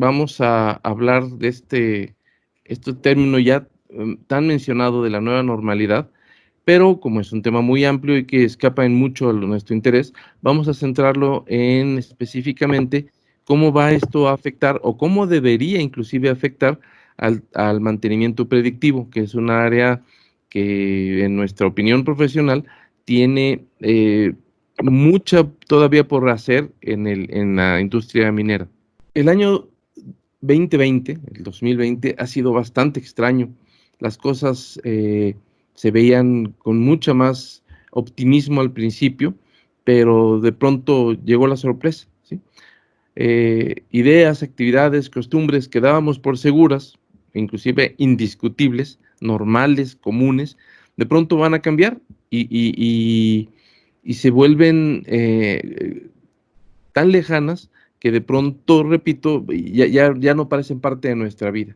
vamos a hablar de este término ya tan mencionado de la nueva normalidad, pero como es un tema muy amplio y que escapa en mucho a nuestro interés, vamos a centrarlo en específicamente cómo va esto a afectar o cómo debería inclusive afectar al mantenimiento predictivo, que es un área que en nuestra opinión profesional tiene mucha todavía por hacer en la industria minera. El año 2020, el 2020, ha sido bastante extraño. Las cosas se veían con mucha más optimismo al principio, pero de pronto llegó la sorpresa, ¿sí? Ideas, actividades, costumbres que dábamos por seguras, inclusive indiscutibles, normales, comunes, de pronto van a cambiar y se vuelven tan lejanas que de pronto, repito, ya no parecen parte de nuestra vida.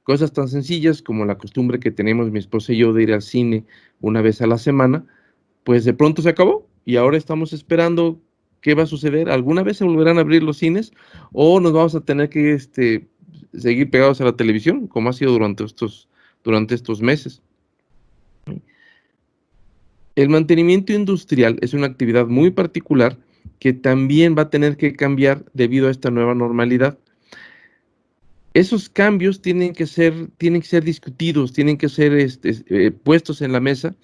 Cosas tan sencillas como la costumbre que tenemos mi esposa y yo de ir al cine una vez a la semana, pues de pronto se acabó y ahora estamos esperando qué va a suceder. ¿Alguna vez se volverán a abrir los cines o nos vamos a tener que seguir pegados a la televisión, como ha sido durante estos meses? El mantenimiento industrial es una actividad muy particular que también va a tener que cambiar debido a esta nueva normalidad. Esos cambios tienen que ser discutidos, tienen que ser puestos en la mesa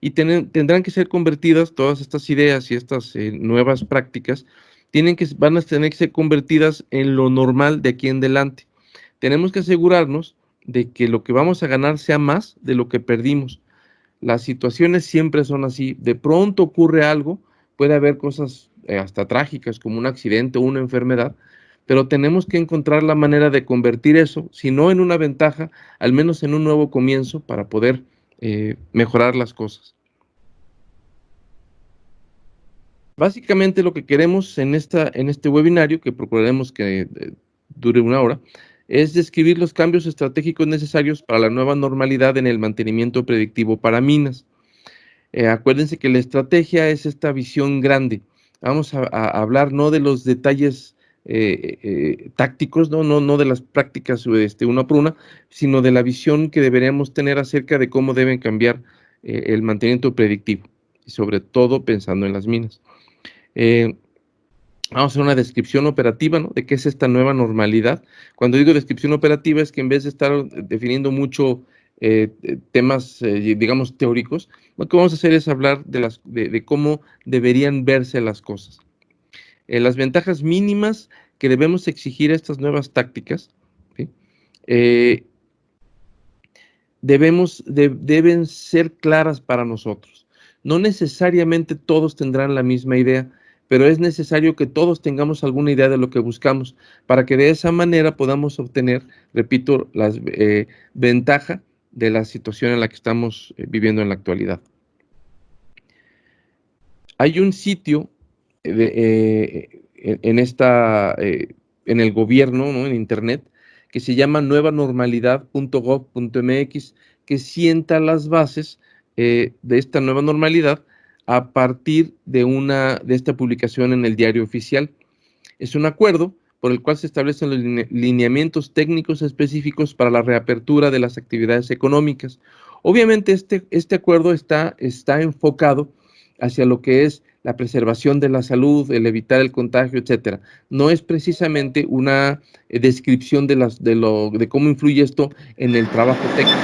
y tendrán que ser convertidas todas estas ideas y estas nuevas prácticas, van a tener que ser convertidas en lo normal de aquí en adelante. Tenemos que asegurarnos de que lo que vamos a ganar sea más de lo que perdimos. Las situaciones siempre son así. De pronto ocurre algo, puede haber cosas hasta trágicas como un accidente o una enfermedad, pero tenemos que encontrar la manera de convertir eso, si no en una ventaja, al menos en un nuevo comienzo para poder mejorar las cosas. Básicamente lo que queremos en este webinario, que procuraremos que dure una hora, es describir los cambios estratégicos necesarios para la nueva normalidad en el mantenimiento predictivo para minas. Acuérdense que la estrategia es esta visión grande. Vamos a hablar no de los detalles tácticos, no de las prácticas una por una, sino de la visión que deberíamos tener acerca de cómo deben cambiar el mantenimiento predictivo, y sobre todo pensando en las minas. Vamos a hacer una descripción operativa, ¿no?, de qué es esta nueva normalidad. Cuando digo descripción operativa es que en vez de estar definiendo mucho temas, digamos, teóricos, lo que vamos a hacer es hablar de cómo deberían verse las cosas. Las ventajas mínimas que debemos exigir a estas nuevas tácticas, ¿sí? Deben ser claras para nosotros. No necesariamente todos tendrán la misma idea, pero es necesario que todos tengamos alguna idea de lo que buscamos para que de esa manera podamos obtener, repito, la ventaja de la situación en la que estamos viviendo en la actualidad. Hay un sitio en el gobierno, ¿no?, en internet, que se llama nuevanormalidad.gov.mx, que sienta las bases de esta nueva normalidad a partir de esta publicación en el Diario Oficial. Es un acuerdo por el cual se establecen los lineamientos técnicos específicos para la reapertura de las actividades económicas. Obviamente este acuerdo está enfocado hacia lo que es la preservación de la salud, el evitar el contagio, etcétera. No es precisamente una descripción de cómo influye esto en el trabajo técnico.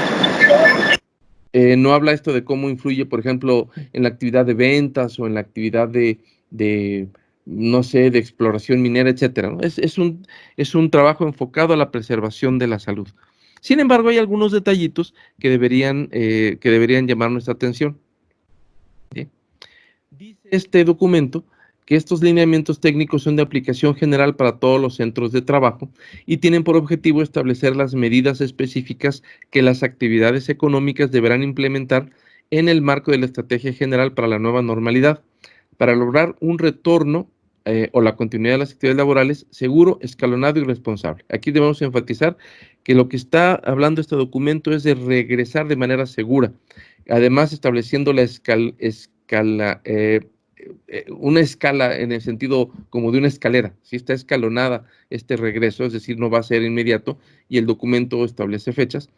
No habla esto de cómo influye, por ejemplo, en la actividad de ventas o en la actividad no sé, de exploración minera, etcétera, ¿no? Es un trabajo enfocado a la preservación de la salud. Sin embargo, hay algunos detallitos que deberían llamar nuestra atención, ¿sí? Dice este documento que estos lineamientos técnicos son de aplicación general para todos los centros de trabajo y tienen por objetivo establecer las medidas específicas que las actividades económicas deberán implementar en el marco de la estrategia general para la nueva normalidad, para lograr un retorno o la continuidad de las actividades laborales seguro, escalonado y responsable. Aquí debemos enfatizar que lo que está hablando este documento es de regresar de manera segura, además estableciendo una escala en el sentido como de una escalera, si está escalonada este regreso, es decir, no va a ser inmediato, y el documento establece fechas,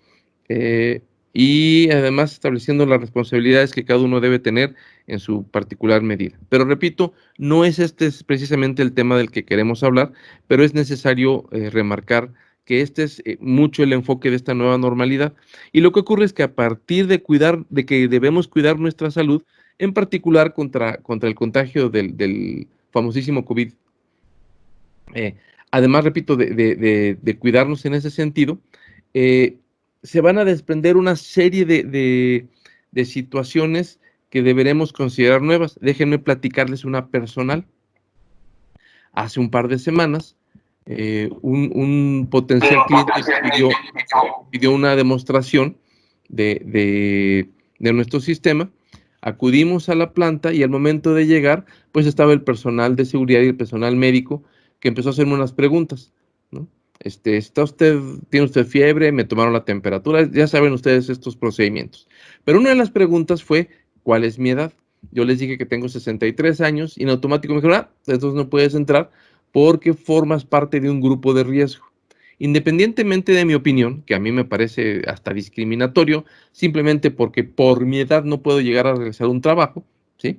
y además estableciendo las responsabilidades que cada uno debe tener en su particular medida. Pero repito, no es precisamente el tema del que queremos hablar, pero es necesario remarcar que este es mucho el enfoque de esta nueva normalidad, y lo que ocurre es que a partir de que debemos cuidar nuestra salud, en particular contra el contagio del famosísimo COVID. Eh, Además, repito, de cuidarnos en ese sentido, eh, se van a desprender una serie de situaciones que deberemos considerar nuevas. Déjenme platicarles una personal. Hace un par de semanas, un potencial cliente pidió una demostración de nuestro sistema. Acudimos a la planta y al momento de llegar, pues estaba el personal de seguridad y el personal médico que empezó a hacerme unas preguntas, ¿no? ¿Tiene usted fiebre? Me tomaron la temperatura, ya saben ustedes estos procedimientos. Pero una de las preguntas fue, ¿cuál es mi edad? Yo les dije que tengo 63 años y en automático me dijeron, entonces no puedes entrar porque formas parte de un grupo de riesgo. Independientemente de mi opinión, que a mí me parece hasta discriminatorio, simplemente porque por mi edad no puedo llegar a realizar un trabajo, ¿sí?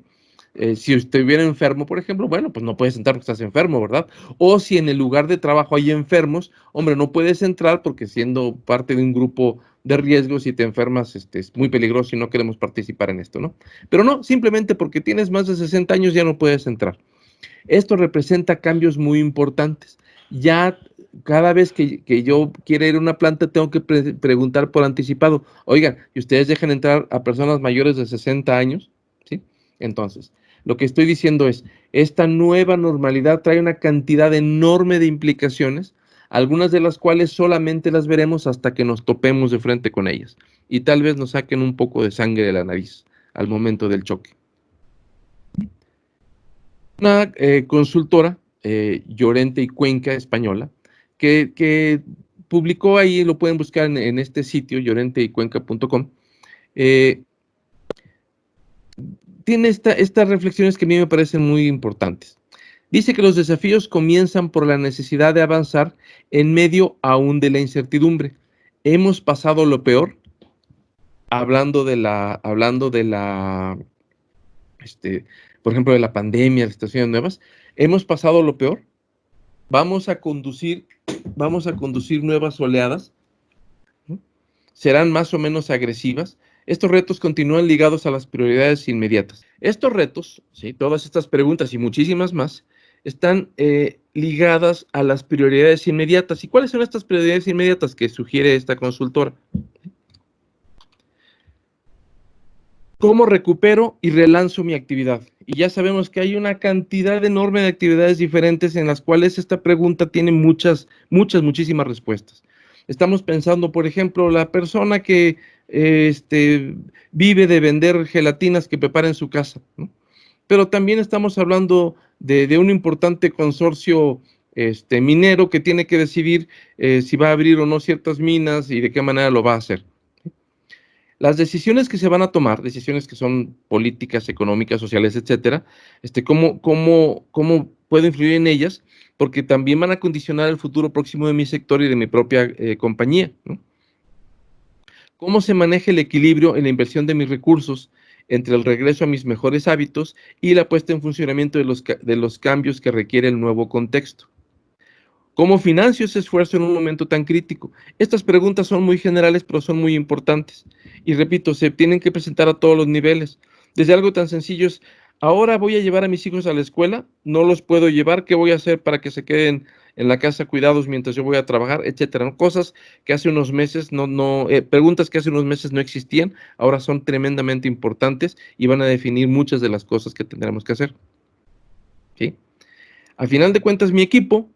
Si estuviera enfermo, por ejemplo, bueno, pues no puedes entrar porque estás enfermo, ¿verdad? O si en el lugar de trabajo hay enfermos, hombre, no puedes entrar porque siendo parte de un grupo de riesgo, si te enfermas, es muy peligroso y no queremos participar en esto, ¿no? Pero no, simplemente porque tienes más de 60 años ya no puedes entrar. Esto representa cambios muy importantes. Ya cada vez que yo quiera ir a una planta tengo que preguntar por anticipado. Oigan, ¿y ustedes dejan entrar a personas mayores de 60 años? ¿Sí? Entonces, lo que estoy diciendo es, esta nueva normalidad trae una cantidad enorme de implicaciones, algunas de las cuales solamente las veremos hasta que nos topemos de frente con ellas. Y tal vez nos saquen un poco de sangre de la nariz al momento del choque. Una consultora, Llorente y Cuenca, española, que publicó ahí, lo pueden buscar en este sitio, llorenteycuenca.com, eh, tiene estas reflexiones que a mí me parecen muy importantes. Dice que los desafíos comienzan por la necesidad de avanzar en medio aún de la incertidumbre. Hemos pasado lo peor, este, por ejemplo, de la pandemia, de situaciones nuevas, hemos pasado lo peor. Vamos a conducir, vamos a conducir nuevas oleadas, ¿no? Serán más o menos agresivas. Estos retos continúan ligados a las prioridades inmediatas. Estos retos, ¿sí? Todas estas preguntas y muchísimas más, están ligadas a las prioridades inmediatas. ¿Y cuáles son estas prioridades inmediatas que sugiere esta consultora? ¿Cómo recupero y relanzo mi actividad? Y ya sabemos que hay una cantidad enorme de actividades diferentes en las cuales esta pregunta tiene muchísimas respuestas. Estamos pensando, por ejemplo, la persona que vive de vender gelatinas que prepara en su casa, ¿no? Pero también estamos hablando de un importante consorcio minero que tiene que decidir si va a abrir o no ciertas minas y de qué manera lo va a hacer. Las decisiones que se van a tomar, decisiones que son políticas, económicas, sociales, etcétera, ¿cómo puedo influir en ellas? Porque también van a condicionar el futuro próximo de mi sector y de mi propia compañía, ¿no? ¿Cómo se maneja el equilibrio en la inversión de mis recursos entre el regreso a mis mejores hábitos y la puesta en funcionamiento de los cambios que requiere el nuevo contexto? ¿Cómo financio ese esfuerzo en un momento tan crítico? Estas preguntas son muy generales, pero son muy importantes. Y repito, se tienen que presentar a todos los niveles. Desde algo tan sencillo es, ahora voy a llevar a mis hijos a la escuela, no los puedo llevar, ¿qué voy a hacer para que se queden en la casa cuidados mientras yo voy a trabajar, etcétera? ¿No? Cosas que hace unos meses preguntas que hace unos meses no existían, ahora son tremendamente importantes y van a definir muchas de las cosas que tendremos que hacer. ¿Sí? Al final de cuentas, mi equipo,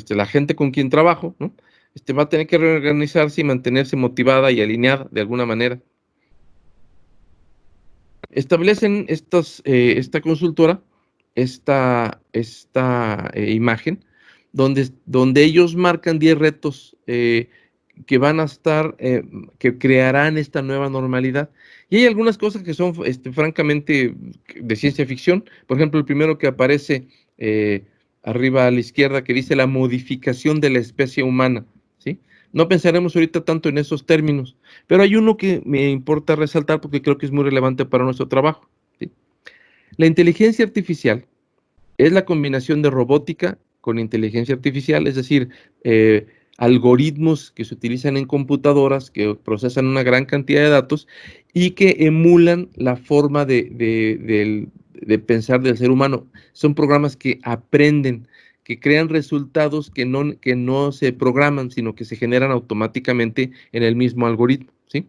la gente con quien trabajo, ¿no? Va a tener que reorganizarse y mantenerse motivada y alineada de alguna manera. Establecen esta consultora, esta imagen, donde ellos marcan 10 retos que van a estar, que crearán esta nueva normalidad. Y hay algunas cosas que son francamente de ciencia ficción. Por ejemplo, el primero que aparece arriba a la izquierda, que dice la modificación de la especie humana, ¿sí? No pensaremos ahorita tanto en esos términos, pero hay uno que me importa resaltar porque creo que es muy relevante para nuestro trabajo, ¿sí? La inteligencia artificial es la combinación de robótica con inteligencia artificial, es decir, algoritmos que se utilizan en computadoras que procesan una gran cantidad de datos y que emulan la forma de pensar del ser humano. Son programas que aprenden, que crean resultados que no se programan, sino que se generan automáticamente en el mismo algoritmo, ¿sí?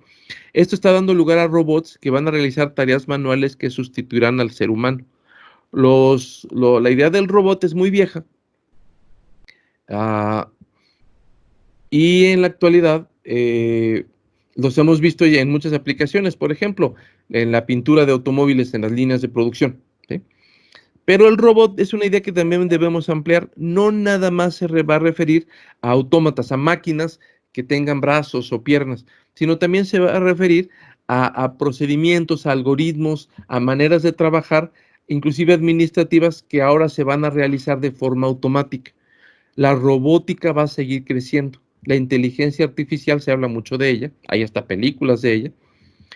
Esto está dando lugar a robots que van a realizar tareas manuales que sustituirán al ser humano. La idea del robot es muy vieja, ah, y en la actualidad los hemos visto ya en muchas aplicaciones, por ejemplo, en la pintura de automóviles en las líneas de producción, ¿sí? Pero el robot es una idea que también debemos ampliar. No nada más va a referir a autómatas, a máquinas que tengan brazos o piernas, sino también se va a referir a procedimientos, a algoritmos, a maneras de trabajar, inclusive administrativas, que ahora se van a realizar de forma automática. La robótica va a seguir creciendo. La inteligencia artificial, se habla mucho de ella, hay hasta películas de ella,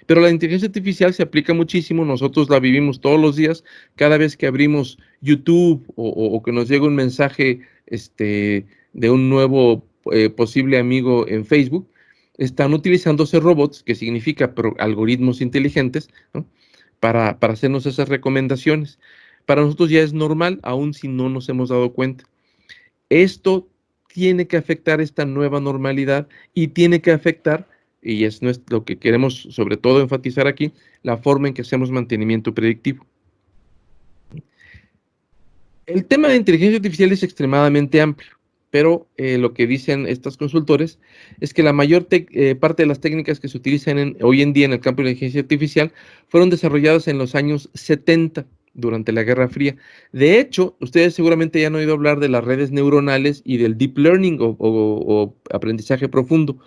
pero la inteligencia artificial se aplica muchísimo, nosotros la vivimos todos los días, cada vez que abrimos YouTube o que nos llega un mensaje de un nuevo posible amigo en Facebook, están utilizándose robots, que significa algoritmos inteligentes, ¿no? Para hacernos esas recomendaciones. Para nosotros ya es normal, aun si no nos hemos dado cuenta. Esto tiene que afectar esta nueva normalidad y tiene que afectar, y es lo que queremos sobre todo enfatizar aquí, la forma en que hacemos mantenimiento predictivo. El tema de inteligencia artificial es extremadamente amplio, pero lo que dicen estos consultores es que la mayor parte de las técnicas que se utilizan hoy en día en el campo de la inteligencia artificial fueron desarrolladas en los años 70, durante la Guerra Fría. De hecho, ustedes seguramente ya han oído hablar de las redes neuronales y del deep learning o aprendizaje profundo.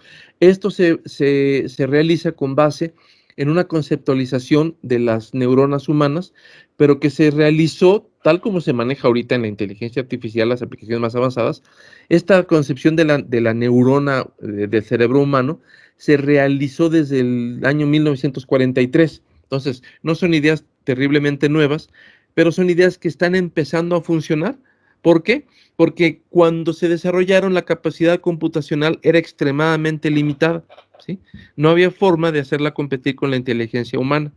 Esto se realiza con base en una conceptualización de las neuronas humanas, pero que se realizó tal como se maneja ahorita en la inteligencia artificial, las aplicaciones más avanzadas. Esta concepción de la neurona del cerebro humano se realizó desde el año 1943. Entonces, no son ideas terriblemente nuevas, pero son ideas que están empezando a funcionar. ¿Por qué? Porque cuando se desarrollaron, la capacidad computacional era extremadamente limitada, ¿sí? No había forma de hacerla competir con la inteligencia humana.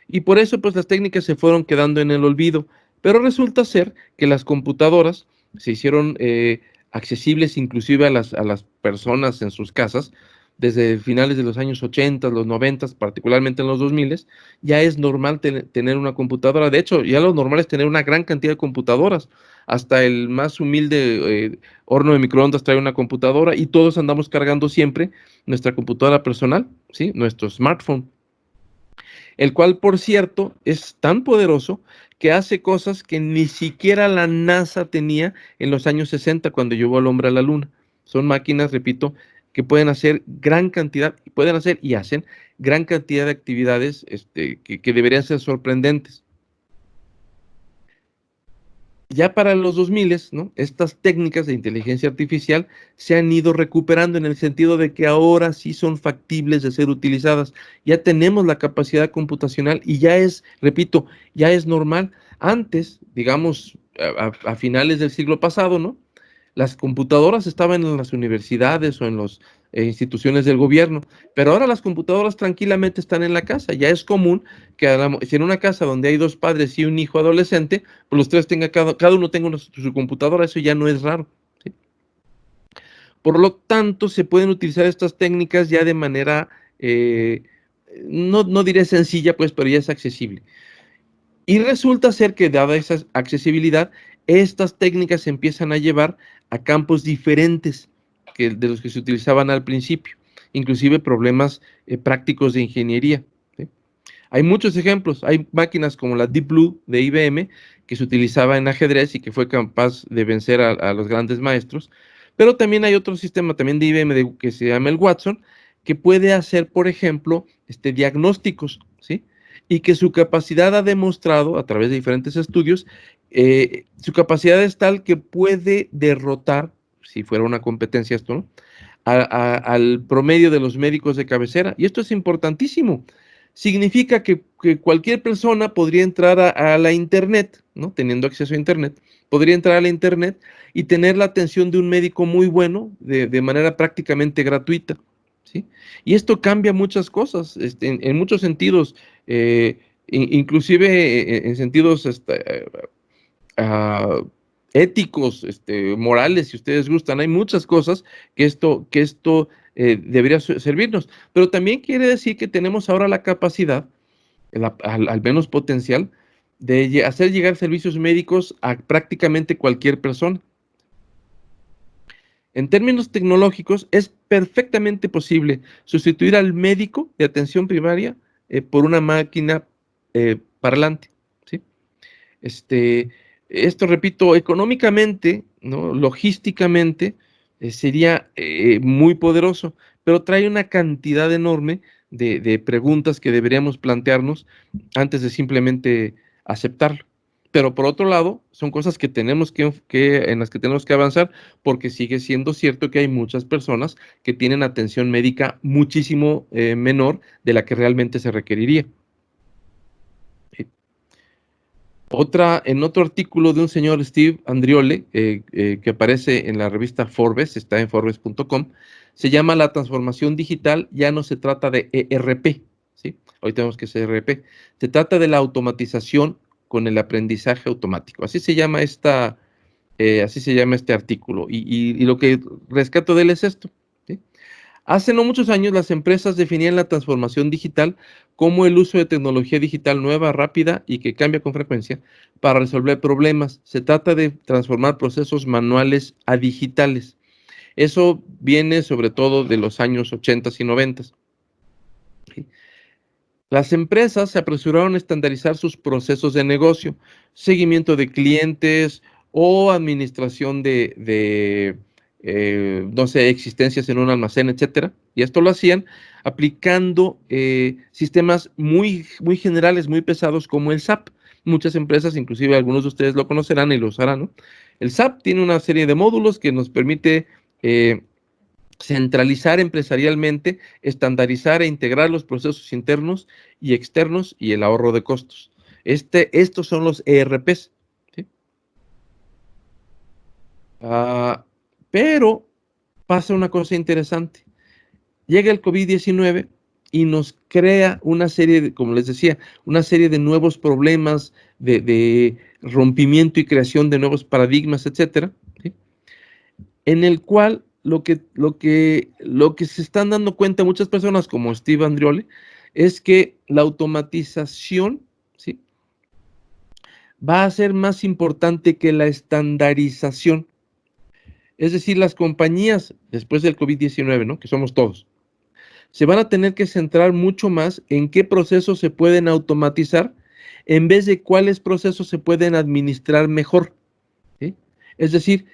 Y por eso, pues las técnicas se fueron quedando en el olvido. Pero resulta ser que las computadoras se hicieron accesibles inclusive a las personas en sus casas desde finales de los años 80, los 90, particularmente en los 2000, ya es normal tener una computadora. De hecho, ya lo normal es tener una gran cantidad de computadoras. Hasta el más humilde horno de microondas trae una computadora y todos andamos cargando siempre nuestra computadora personal, ¿sí? Nuestro smartphone, el cual, por cierto, es tan poderoso que hace cosas que ni siquiera la NASA tenía en los años 60 cuando llevó al hombre a la Luna. Son máquinas, repito, que pueden hacer gran cantidad, pueden hacer y hacen gran cantidad de actividades que deberían ser sorprendentes. Ya para los 2000, ¿no? Estas técnicas de inteligencia artificial se han ido recuperando en el sentido de que ahora sí son factibles de ser utilizadas. Ya tenemos la capacidad computacional y ya es, repito, ya es normal. Antes, digamos, a finales del siglo pasado, ¿no? Las computadoras estaban en las universidades o en las instituciones del gobierno, pero ahora las computadoras tranquilamente están en la casa. Ya es común que si en una casa donde hay dos padres y un hijo adolescente, pues los tres cada uno tenga su computadora, eso ya no es raro, ¿sí? Por lo tanto, se pueden utilizar estas técnicas ya de manera, no diré sencilla, pues, pero ya es accesible. Y resulta ser que, dada esa accesibilidad, estas técnicas se empiezan a llevar a campos diferentes de los que se utilizaban al principio, inclusive problemas prácticos de ingeniería, ¿sí? Hay muchos ejemplos, hay máquinas como la Deep Blue de IBM, que se utilizaba en ajedrez y que fue capaz de vencer a los grandes maestros, Pero también hay otro sistema, también de IBM, que se llama el Watson, que puede hacer, por ejemplo, diagnósticos, ¿sí? Y que su capacidad ha demostrado, a través de diferentes estudios, su capacidad es tal que puede derrotar, si fuera una competencia esto, ¿no?, al promedio de los médicos de cabecera. Y esto es importantísimo. Significa que cualquier persona podría entrar a la Internet, ¿no?, teniendo acceso a Internet, podría entrar a la Internet y tener la atención de un médico muy bueno de manera prácticamente gratuita, ¿sí? Y esto cambia muchas cosas, en muchos sentidos, inclusive en sentidos ah, éticos, morales, si ustedes gustan. Hay muchas cosas que esto debería servirnos, pero también quiere decir que tenemos ahora la capacidad, al menos potencial, de hacer llegar servicios médicos a prácticamente cualquier persona. En términos tecnológicos, es perfectamente posible sustituir al médico de atención primaria por una máquina parlante, ¿sí? Este, Esto, repito, económicamente, ¿no?, logísticamente, sería muy poderoso, pero trae una cantidad enorme de preguntas que deberíamos plantearnos antes de simplemente aceptarlo. Pero por otro lado, son cosas que en las que tenemos que avanzar, porque sigue siendo cierto que hay muchas personas que tienen atención médica muchísimo menor de la que realmente se requeriría. ¿Sí? En otro artículo de un señor Steve Andriole, que aparece en la revista Forbes, está en forbes.com, se llama La transformación digital, ya no se trata de ERP, ¿sí? Hoy tenemos que ser ERP. Se trata de la automatización con el aprendizaje automático. Así se llama este artículo. Y lo que rescato de él es esto, ¿sí? Hace no muchos años las empresas definían la transformación digital como el uso de tecnología digital nueva, rápida y que cambia con frecuencia para resolver problemas. Se trata de transformar procesos manuales a digitales. Eso viene sobre todo de los años 80 y 90. ¿Sí? Las empresas se apresuraron a estandarizar sus procesos de negocio, seguimiento de clientes o administración no sé, existencias en un almacén, etcétera. Y esto lo hacían aplicando sistemas muy, muy generales, muy pesados, como el SAP. Muchas empresas, inclusive algunos de ustedes lo conocerán y lo usarán, ¿no? El SAP tiene una serie de módulos que nos permite centralizar empresarialmente, estandarizar e integrar los procesos internos y externos y el ahorro de costos. Estos son los ERPs, ¿sí? Ah, pero pasa una cosa interesante. Llega el COVID-19 y nos crea una serie como les decía, una serie de nuevos problemas, de rompimiento y creación de nuevos paradigmas, etcétera, ¿sí?, en el cual lo que se están dando cuenta muchas personas, como Steve Andriole, es que la automatización, ¿sí?, va a ser más importante que la estandarización. Es decir, las compañías, después del COVID-19, ¿no?, que somos todos, se van a tener que centrar mucho más en qué procesos se pueden automatizar en vez de cuáles procesos se pueden administrar mejor, ¿sí? Es decir,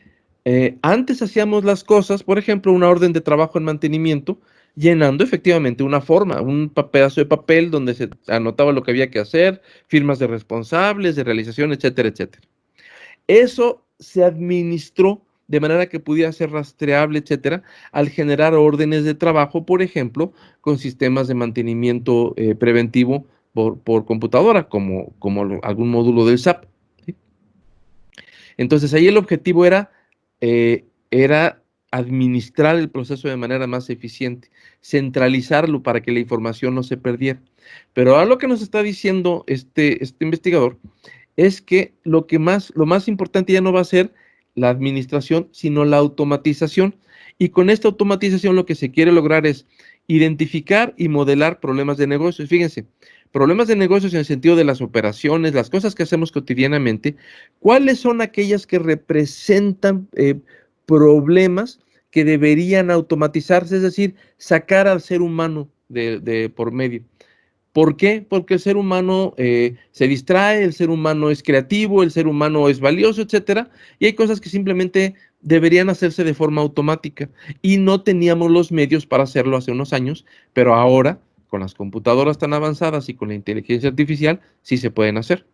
antes hacíamos las cosas, por ejemplo, una orden de trabajo en mantenimiento, llenando efectivamente una forma, un pedazo de papel donde se anotaba lo que había que hacer, firmas de responsables, de realización, etcétera, etcétera. Eso se administró de manera que pudiera ser rastreable, etcétera, al generar órdenes de trabajo, por ejemplo, con sistemas de mantenimiento preventivo por computadora, como algún módulo del SAP, ¿sí? Entonces, ahí el objetivo era administrar el proceso de manera más eficiente, centralizarlo para que la información no se perdiera. Pero ahora lo que nos está diciendo este investigador es que lo más importante ya no va a ser la administración, sino la automatización. Y con esta automatización lo que se quiere lograr es identificar y modelar problemas de negocios. Fíjense, problemas de negocios en el sentido de las operaciones, las cosas que hacemos cotidianamente, ¿cuáles son aquellas que representan problemas que deberían automatizarse? Es decir, sacar al ser humano de por medio. ¿Por qué? Porque el ser humano se distrae, el ser humano es creativo, el ser humano es valioso, etcétera, y hay cosas que simplemente deberían hacerse de forma automática y no teníamos los medios para hacerlo hace unos años, pero ahora, con las computadoras tan avanzadas y con la inteligencia artificial, sí se pueden hacer.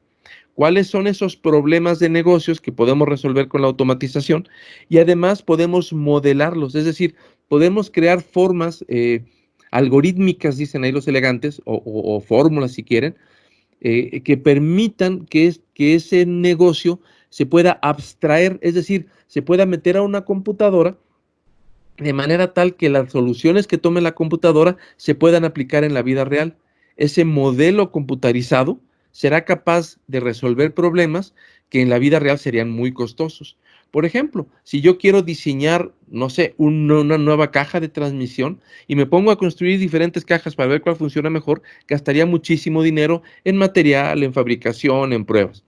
¿Cuáles son esos problemas de negocios que podemos resolver con la automatización? Y además podemos modelarlos, es decir, podemos crear formas algorítmicas, dicen ahí los elegantes, o fórmulas si quieren, que permitan que ese negocio se pueda abstraer, es decir, se pueda meter a una computadora de manera tal que las soluciones que tome la computadora se puedan aplicar en la vida real. Ese modelo computarizado será capaz de resolver problemas que en la vida real serían muy costosos. Por ejemplo, si yo quiero diseñar, no sé, una nueva caja de transmisión y me pongo a construir diferentes cajas para ver cuál funciona mejor, gastaría muchísimo dinero en material, en fabricación, en pruebas.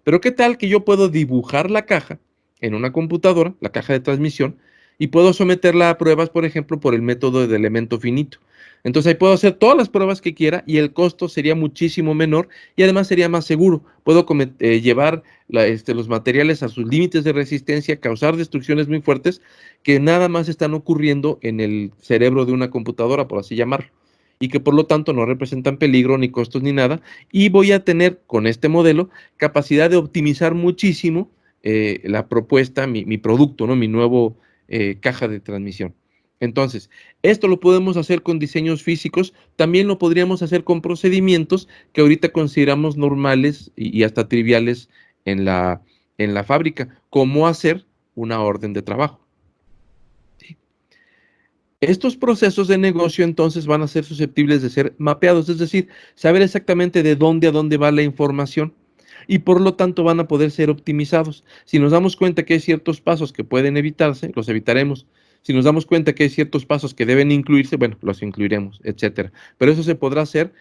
Pero ¿qué tal que yo puedo dibujar la caja en una computadora, la caja de transmisión, y puedo someterla a pruebas, por ejemplo, por el método de elemento finito? Entonces ahí puedo hacer todas las pruebas que quiera y el costo sería muchísimo menor y además sería más seguro. Puedo llevar los materiales a sus límites de resistencia, causar destrucciones muy fuertes que nada más están ocurriendo en el cerebro de una computadora, por así llamarlo, y que por lo tanto no representan peligro ni costos ni nada. Y voy a tener con este modelo capacidad de optimizar muchísimo la propuesta, mi producto, ¿no? Mi nuevo caja de transmisión. Entonces, esto lo podemos hacer con diseños físicos, también lo podríamos hacer con procedimientos que ahorita consideramos normales y hasta triviales en la fábrica, como hacer una orden de trabajo. ¿Sí? Estos procesos de negocio entonces van a ser susceptibles de ser mapeados, es decir, saber exactamente de dónde a dónde va la información y por lo tanto van a poder ser optimizados. Si nos damos cuenta que hay ciertos pasos que pueden evitarse, los evitaremos. Si nos damos cuenta que hay ciertos pasos que deben incluirse, bueno, los incluiremos, etcétera. Pero eso se podrá hacer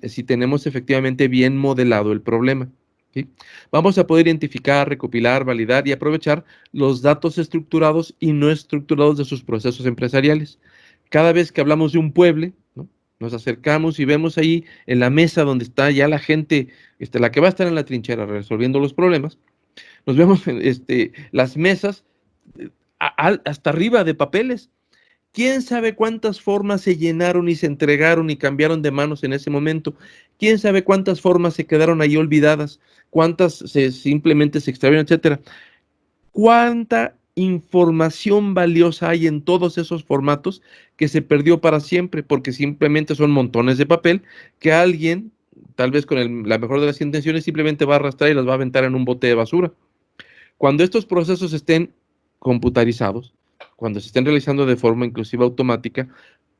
si tenemos efectivamente bien modelado el problema. ¿Sí? Vamos a poder identificar, recopilar, validar y aprovechar los datos estructurados y no estructurados de sus procesos empresariales. Cada vez que hablamos de un pueblo, ¿no? Nos acercamos y vemos ahí en la mesa donde está ya la gente, la que va a estar en la trinchera resolviendo los problemas, nos vemos las mesas hasta arriba de papeles. ¿Quién sabe cuántas formas se llenaron y se entregaron y cambiaron de manos en ese momento? ¿Quién sabe cuántas formas se quedaron ahí olvidadas? ¿Cuántas simplemente se extraviaron, etcétera? ¿Cuánta información valiosa hay en todos esos formatos que se perdió para siempre? Porque simplemente son montones de papel que alguien, tal vez con la mejor de las intenciones, simplemente va a arrastrar y las va a aventar en un bote de basura. Cuando estos procesos estén computarizados, cuando se estén realizando de forma inclusive automática,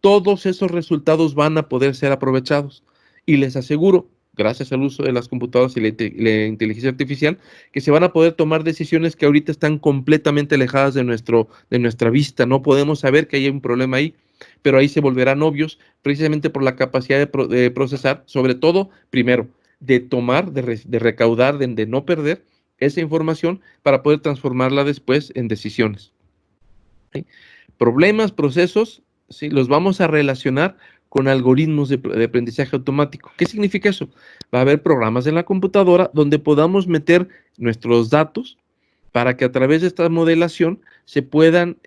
todos esos resultados van a poder ser aprovechados. Y les aseguro, gracias al uso de las computadoras y la inteligencia artificial, que se van a poder tomar decisiones que ahorita están completamente alejadas de nuestra vista. No podemos saber que hay un problema ahí, pero ahí se volverán obvios precisamente por la capacidad de procesar, sobre todo, primero, de tomar, de recaudar, de no perder esa información para poder transformarla después en decisiones. ¿Sí? Problemas, procesos, ¿sí? Los vamos a relacionar con algoritmos de aprendizaje automático. ¿Qué significa eso? Va a haber programas en la computadora donde podamos meter nuestros datos para que a través de esta modelación se puedan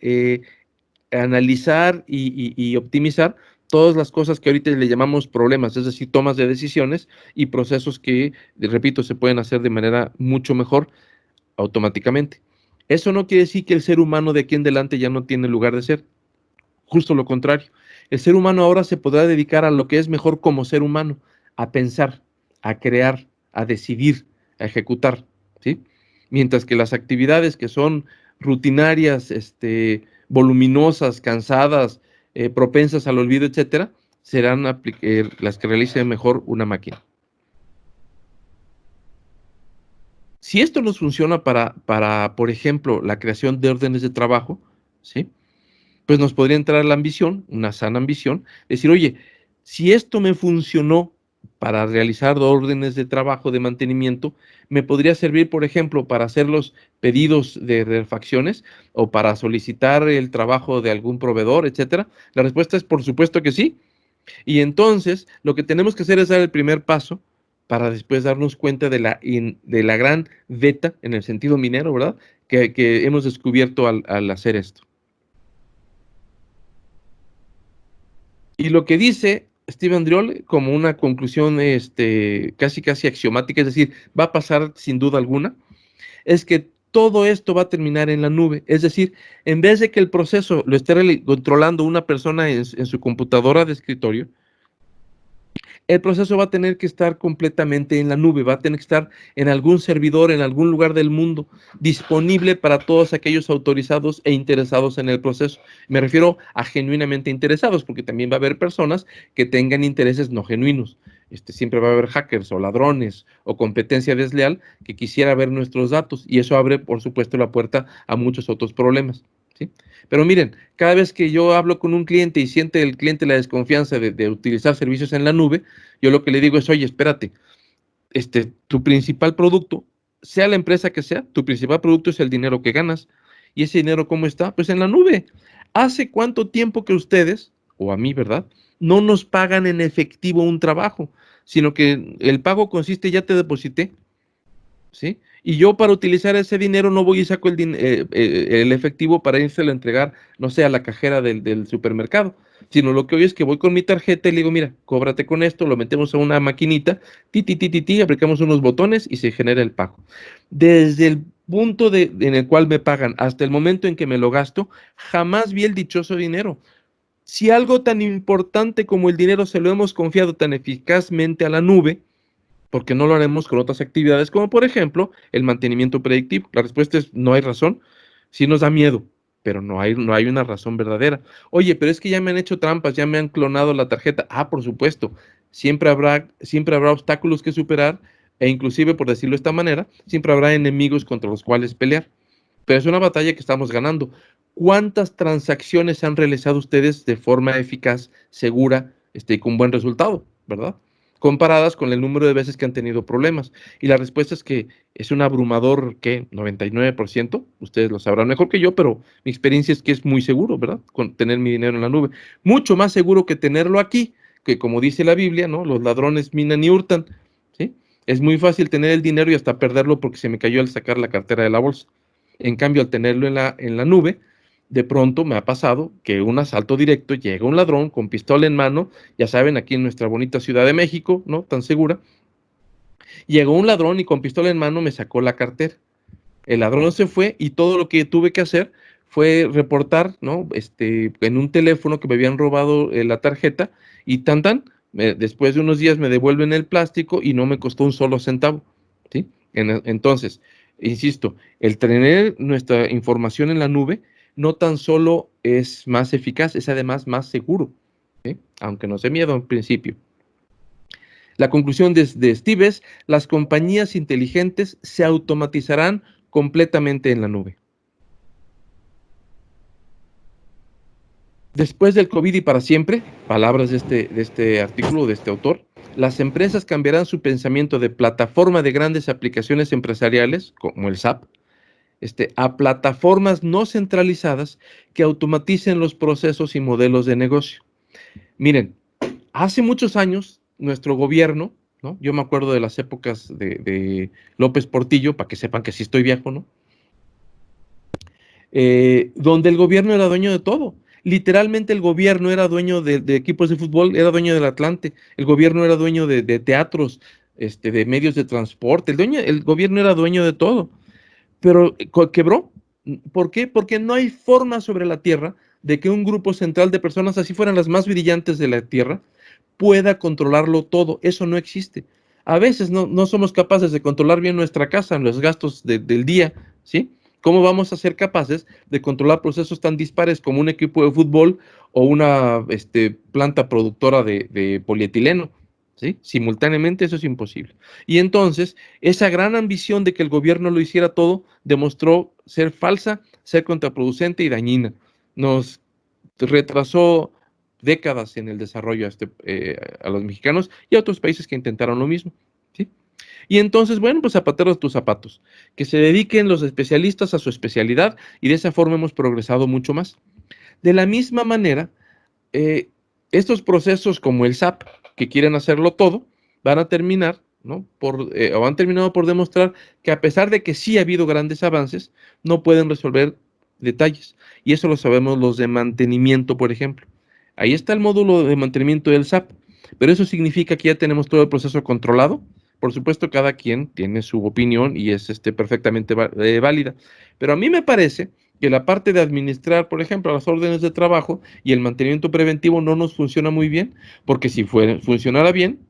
analizar y optimizar todas las cosas que ahorita le llamamos problemas, es decir, tomas de decisiones y procesos que, repito, se pueden hacer de manera mucho mejor automáticamente. Eso no quiere decir que el ser humano de aquí en adelante ya no tiene lugar de ser, justo lo contrario. El ser humano ahora se podrá dedicar a lo que es mejor como ser humano, a pensar, a crear, a decidir, a ejecutar, ¿sí? Mientras que las actividades que son rutinarias, voluminosas, cansadas, propensas al olvido, etcétera, serán las que realice mejor una máquina. Si esto nos funciona para, por ejemplo, la creación de órdenes de trabajo, ¿sí? Pues nos podría entrar la ambición, una sana ambición, decir, oye, si esto me funcionó para realizar órdenes de trabajo de mantenimiento, me podría servir, por ejemplo, para hacer los pedidos de refacciones o para solicitar el trabajo de algún proveedor, etcétera. La respuesta es por supuesto que sí. Y entonces, lo que tenemos que hacer es dar el primer paso para después darnos cuenta de la gran beta, en el sentido minero, ¿verdad? Que hemos descubierto al hacer esto. Y lo que dice Steve Andriol como una conclusión casi casi axiomática, es decir, va a pasar sin duda alguna, es que todo esto va a terminar en la nube. Es decir, en vez de que el proceso lo esté controlando una persona en su computadora de escritorio, el proceso va a tener que estar completamente en la nube, va a tener que estar en algún servidor, en algún lugar del mundo, disponible para todos aquellos autorizados e interesados en el proceso. Me refiero a genuinamente interesados, porque también va a haber personas que tengan intereses no genuinos. Siempre va a haber hackers o ladrones o competencia desleal que quisiera ver nuestros datos, y eso abre, por supuesto, la puerta a muchos otros problemas, ¿sí? Pero miren, cada vez que yo hablo con un cliente y siente el cliente la desconfianza de utilizar servicios en la nube, yo lo que le digo es, oye, espérate, tu principal producto, sea la empresa que sea, tu principal producto es el dinero que ganas. ¿Y ese dinero cómo está? Pues en la nube. ¿Hace cuánto tiempo que ustedes, o a mí, ¿verdad?, no nos pagan en efectivo un trabajo, sino que el pago consiste, ya te deposité, ¿sí? Y yo, para utilizar ese dinero, no voy y saco el efectivo para irse a entregar, no sé, a la cajera del supermercado, sino lo que hoy es que voy con mi tarjeta y le digo, mira, cóbrate con esto, lo metemos a una maquinita, aplicamos unos botones y se genera el pago. Desde el punto en el cual me pagan hasta el momento en que me lo gasto, jamás vi el dichoso dinero. Si algo tan importante como el dinero se lo hemos confiado tan eficazmente a la nube, porque no lo haremos con otras actividades, como por ejemplo el mantenimiento predictivo. La respuesta es no hay razón. Sí nos da miedo, pero no hay una razón verdadera. Oye, pero es que ya me han hecho trampas, ya me han clonado la tarjeta. Ah, por supuesto, siempre habrá obstáculos que superar, e inclusive, por decirlo de esta manera, siempre habrá enemigos contra los cuales pelear. Pero es una batalla que estamos ganando. ¿Cuántas transacciones han realizado ustedes de forma eficaz, segura, y con buen resultado, verdad? Comparadas con el número de veces que han tenido problemas. Y la respuesta es que es un abrumador, ¿qué? 99%. Ustedes lo sabrán mejor que yo, pero mi experiencia es que es muy seguro, ¿verdad? Con tener mi dinero en la nube. Mucho más seguro que tenerlo aquí, que como dice la Biblia, ¿no? Los ladrones minan y hurtan, ¿sí? Es muy fácil tener el dinero y hasta perderlo porque se me cayó al sacar la cartera de la bolsa. En cambio, al tenerlo en la nube, de pronto me ha pasado que un asalto directo, llega un ladrón con pistola en mano, ya saben, aquí en nuestra bonita Ciudad de México, ¿no? Tan segura. Llegó un ladrón y con pistola en mano me sacó la cartera. El ladrón se fue y todo lo que tuve que hacer fue reportar, ¿no? En un teléfono que me habían robado la tarjeta, y después de unos días me devuelven el plástico y no me costó un solo centavo, ¿sí? Entonces, insisto, el tener nuestra información en la nube no tan solo es más eficaz, es además más seguro, ¿sí? Aunque nos dé miedo en principio. La conclusión de Steve es: las compañías inteligentes se automatizarán completamente en la nube. Después del COVID y para siempre, palabras de este artículo, de este autor, las empresas cambiarán su pensamiento de plataforma de grandes aplicaciones empresariales, como el SAP, a plataformas no centralizadas que automaticen los procesos y modelos de negocio. Miren, hace muchos años, nuestro gobierno, ¿no? Yo me acuerdo de las épocas de López Portillo, para que sepan que sí estoy viejo, ¿no? Donde el gobierno era dueño de todo. Literalmente el gobierno era dueño de equipos de fútbol, era dueño del Atlante, el gobierno era dueño de teatros, de medios de transporte, el gobierno era dueño de todo, pero quebró. ¿Por qué? Porque no hay forma sobre la tierra de que un grupo central de personas, así fueran las más brillantes de la tierra, pueda controlarlo todo. Eso no existe. A veces no somos capaces de controlar bien nuestra casa, los gastos del día, ¿sí? ¿Cómo vamos a ser capaces de controlar procesos tan dispares como un equipo de fútbol o una planta productora de polietileno? ¿Sí? Simultáneamente eso es imposible. Y entonces, esa gran ambición de que el gobierno lo hiciera todo demostró ser falsa, ser contraproducente y dañina. Nos retrasó décadas en el desarrollo a los mexicanos y a otros países que intentaron lo mismo, ¿sí? Y entonces, bueno, pues zapateros tus zapatos, que se dediquen los especialistas a su especialidad, y de esa forma hemos progresado mucho más. De la misma manera, eh, Estos procesos como el SAP, que quieren hacerlo todo, van a terminar, ¿no? O han terminado por demostrar que a pesar de que sí ha habido grandes avances, no pueden resolver detalles. Y eso lo sabemos los de mantenimiento, por ejemplo. Ahí está el módulo de mantenimiento del SAP, pero eso significa que ya tenemos todo el proceso controlado. Por supuesto, cada quien tiene su opinión y es perfectamente válida. Pero a mí me parece que la parte de administrar, por ejemplo, las órdenes de trabajo y el mantenimiento preventivo no nos funciona muy bien, porque si funcionara bien,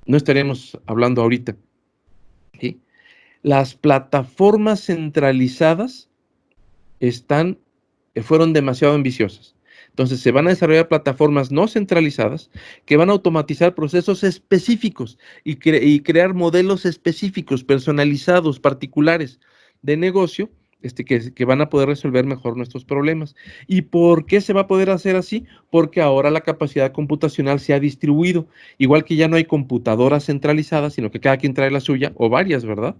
no estaríamos hablando ahorita. ¿Sí? Las plataformas centralizadas fueron demasiado ambiciosas. Entonces se van a desarrollar plataformas no centralizadas que van a automatizar procesos específicos y crear modelos específicos, personalizados, particulares de negocio, que van a poder resolver mejor nuestros problemas. ¿Y por qué se va a poder hacer así? Porque ahora la capacidad computacional se ha distribuido. Igual que ya no hay computadoras centralizadas, sino que cada quien trae la suya, o varias, ¿verdad?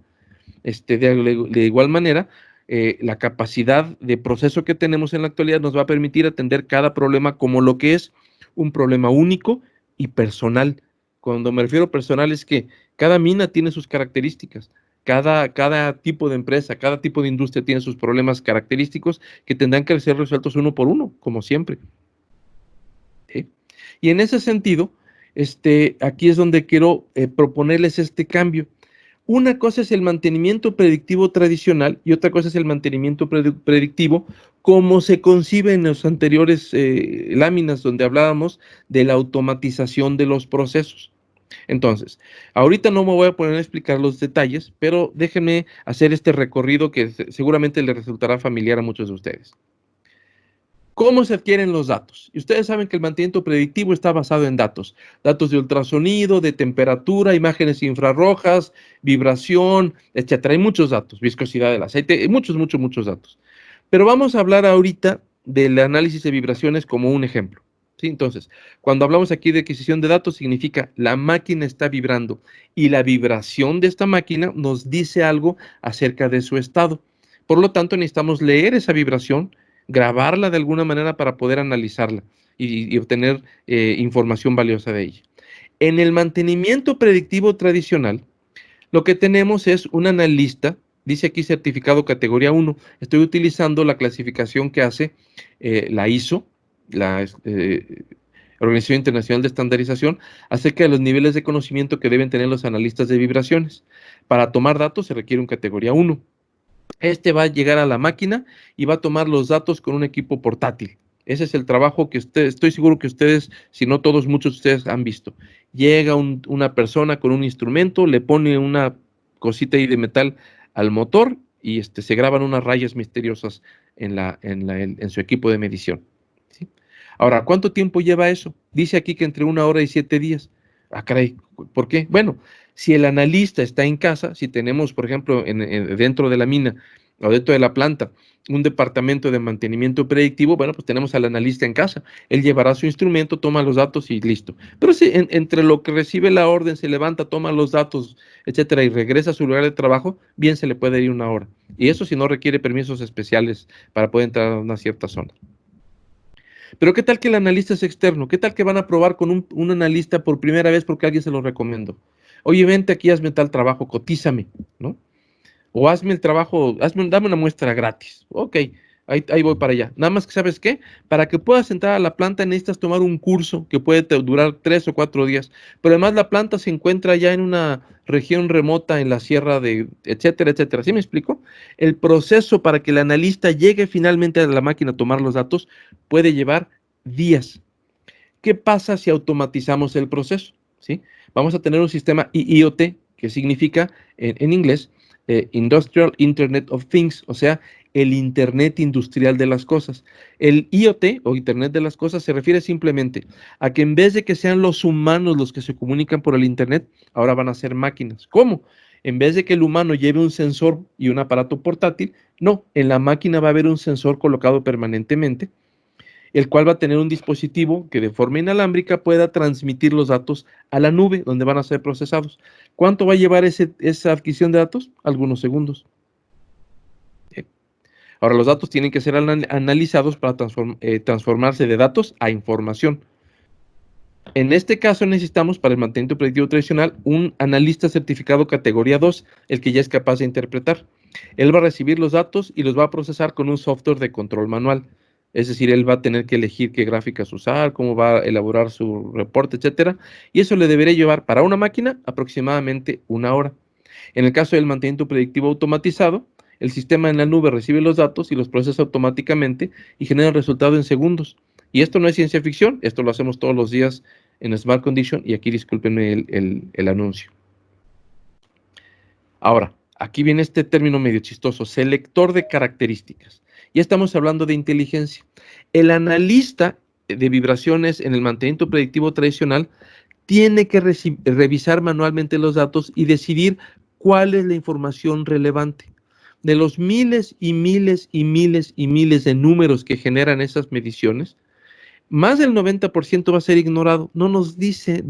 De igual manera, la capacidad de proceso que tenemos en la actualidad nos va a permitir atender cada problema como lo que es un problema único y personal. Cuando me refiero a personal es que cada mina tiene sus características, cada tipo de empresa, cada tipo de industria tiene sus problemas característicos que tendrán que ser resueltos uno por uno, como siempre. ¿Sí? Y en ese sentido, aquí es donde quiero proponerles este cambio. Una cosa es el mantenimiento predictivo tradicional y otra cosa es el mantenimiento predictivo como se concibe en las anteriores láminas donde hablábamos de la automatización de los procesos. Entonces, ahorita no me voy a poner a explicar los detalles, pero déjenme hacer este recorrido que seguramente les resultará familiar a muchos de ustedes. ¿Cómo se adquieren los datos? Y ustedes saben que el mantenimiento predictivo está basado en datos de ultrasonido, de temperatura, imágenes infrarrojas, vibración, etcétera. Hay muchos datos, viscosidad del aceite, muchos datos. Pero vamos a hablar ahorita del análisis de vibraciones como un ejemplo. ¿Sí? Entonces, cuando hablamos aquí de adquisición de datos, significa la máquina está vibrando y la vibración de esta máquina nos dice algo acerca de su estado. Por lo tanto, necesitamos leer esa vibración, grabarla de alguna manera para poder analizarla y obtener información valiosa de ella. En el mantenimiento predictivo tradicional, lo que tenemos es un analista, dice aquí certificado categoría 1, estoy utilizando la clasificación que hace la ISO, la Organización Internacional de Estandarización, acerca de los niveles de conocimiento que deben tener los analistas de vibraciones. Para tomar datos se requiere un categoría 1. Va a llegar a la máquina y va a tomar los datos con un equipo portátil. Ese es el trabajo que estoy seguro que ustedes, si no todos, muchos de ustedes han visto. Llega una persona con un instrumento, le pone una cosita ahí de metal al motor y se graban unas rayas misteriosas en su equipo de medición. ¿Sí? Ahora, ¿cuánto tiempo lleva eso? Dice aquí que entre 1 hora y 7 días. Ah, caray, ¿por qué? Bueno, si el analista está en casa, si tenemos, por ejemplo, dentro de la mina o dentro de la planta, un departamento de mantenimiento predictivo, bueno, pues tenemos al analista en casa. Él llevará su instrumento, toma los datos y listo. Pero si entre lo que recibe la orden, se levanta, toma los datos, etcétera, y regresa a su lugar de trabajo, bien se le puede ir 1 hora. Y eso si no requiere permisos especiales para poder entrar a una cierta zona. Pero ¿qué tal que el analista es externo? ¿Qué tal que van a probar con un analista por primera vez porque alguien se lo recomendó? Oye, vente aquí, hazme tal trabajo, cotízame, ¿no? O hazme el trabajo, dame una muestra gratis. Ok, ahí voy para allá. Nada más que, ¿sabes qué? Para que puedas entrar a la planta necesitas tomar un curso que puede durar 3 o 4 días. Pero además la planta se encuentra ya en una región remota en la sierra de, etcétera, etcétera. ¿Sí me explico? El proceso para que el analista llegue finalmente a la máquina a tomar los datos puede llevar días. ¿Qué pasa si automatizamos el proceso? ¿Sí? Vamos a tener un sistema IoT, que significa en inglés Industrial Internet of Things, o sea, el Internet industrial de las cosas. El IoT o Internet de las cosas se refiere simplemente a que en vez de que sean los humanos los que se comunican por el Internet, ahora van a ser máquinas. ¿Cómo? En vez de que el humano lleve un sensor y un aparato portátil, no, en la máquina va a haber un sensor colocado permanentemente, el cual va a tener un dispositivo que de forma inalámbrica pueda transmitir los datos a la nube donde van a ser procesados. ¿Cuánto va a llevar esa adquisición de datos? Algunos segundos. Ahora, los datos tienen que ser analizados para transformarse de datos a información. En este caso necesitamos, para el mantenimiento predictivo tradicional, un analista certificado categoría 2, el que ya es capaz de interpretar. Él va a recibir los datos y los va a procesar con un software de control manual. Es decir, él va a tener que elegir qué gráficas usar, cómo va a elaborar su reporte, etcétera. Y eso le debería llevar para una máquina aproximadamente 1 hora. En el caso del mantenimiento predictivo automatizado, el sistema en la nube recibe los datos y los procesa automáticamente y genera el resultado en segundos. Y esto no es ciencia ficción, esto lo hacemos todos los días en Smart Condition, y aquí discúlpenme el anuncio. Ahora, aquí viene este término medio chistoso, selector de características. Ya estamos hablando de inteligencia. El analista de vibraciones en el mantenimiento predictivo tradicional tiene que revisar manualmente los datos y decidir cuál es la información relevante. De los miles y miles y miles y miles de números que generan esas mediciones, más del 90% va a ser ignorado. No nos dice,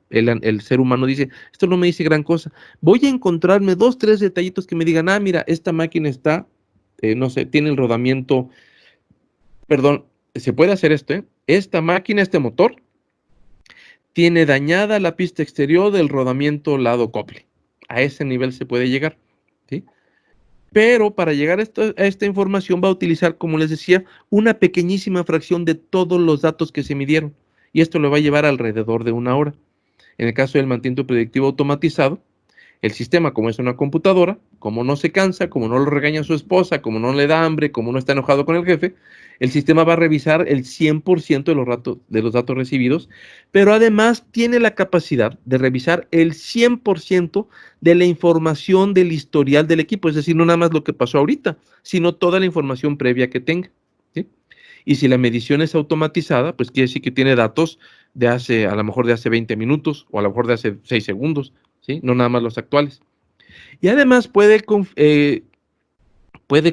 el ser humano dice, esto no me dice gran cosa. Voy a encontrarme 2, 3 detallitos que me digan, mira, esta máquina está, no sé, tiene el rodamiento, perdón, se puede hacer esto, esta máquina, este motor, tiene dañada la pista exterior del rodamiento lado cople. A ese nivel se puede llegar, ¿sí? Pero para llegar a esta información va a utilizar, como les decía, una pequeñísima fracción de todos los datos que se midieron. Y esto le va a llevar alrededor de 1 hora. En el caso del mantenimiento predictivo automatizado, el sistema, como es una computadora, como no se cansa, como no lo regaña su esposa, como no le da hambre, como no está enojado con el jefe, el sistema va a revisar el 100% de los datos recibidos, pero además tiene la capacidad de revisar el 100% de la información del historial del equipo, es decir, no nada más lo que pasó ahorita, sino toda la información previa que tenga, ¿sí? Y si la medición es automatizada, pues quiere decir que tiene datos a lo mejor de hace 20 minutos, o a lo mejor de hace 6 segundos, ¿sí? No nada más los actuales. Y además puede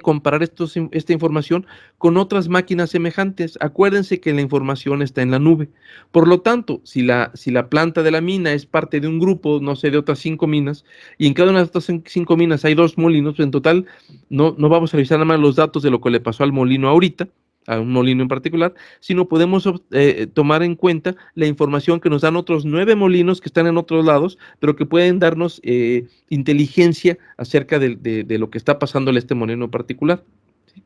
comparar esta información con otras máquinas semejantes. Acuérdense que la información está en la nube. Por lo tanto, si la planta de la mina es parte de un grupo, no sé, de otras 5 minas, y en cada una de estas 5 minas hay 2 molinos, en total no vamos a revisar nada más los datos de lo que le pasó al molino ahorita, a un molino en particular, sino podemos tomar en cuenta la información que nos dan otros 9 molinos que están en otros lados, pero que pueden darnos inteligencia acerca de lo que está pasando en este molino en particular, ¿sí?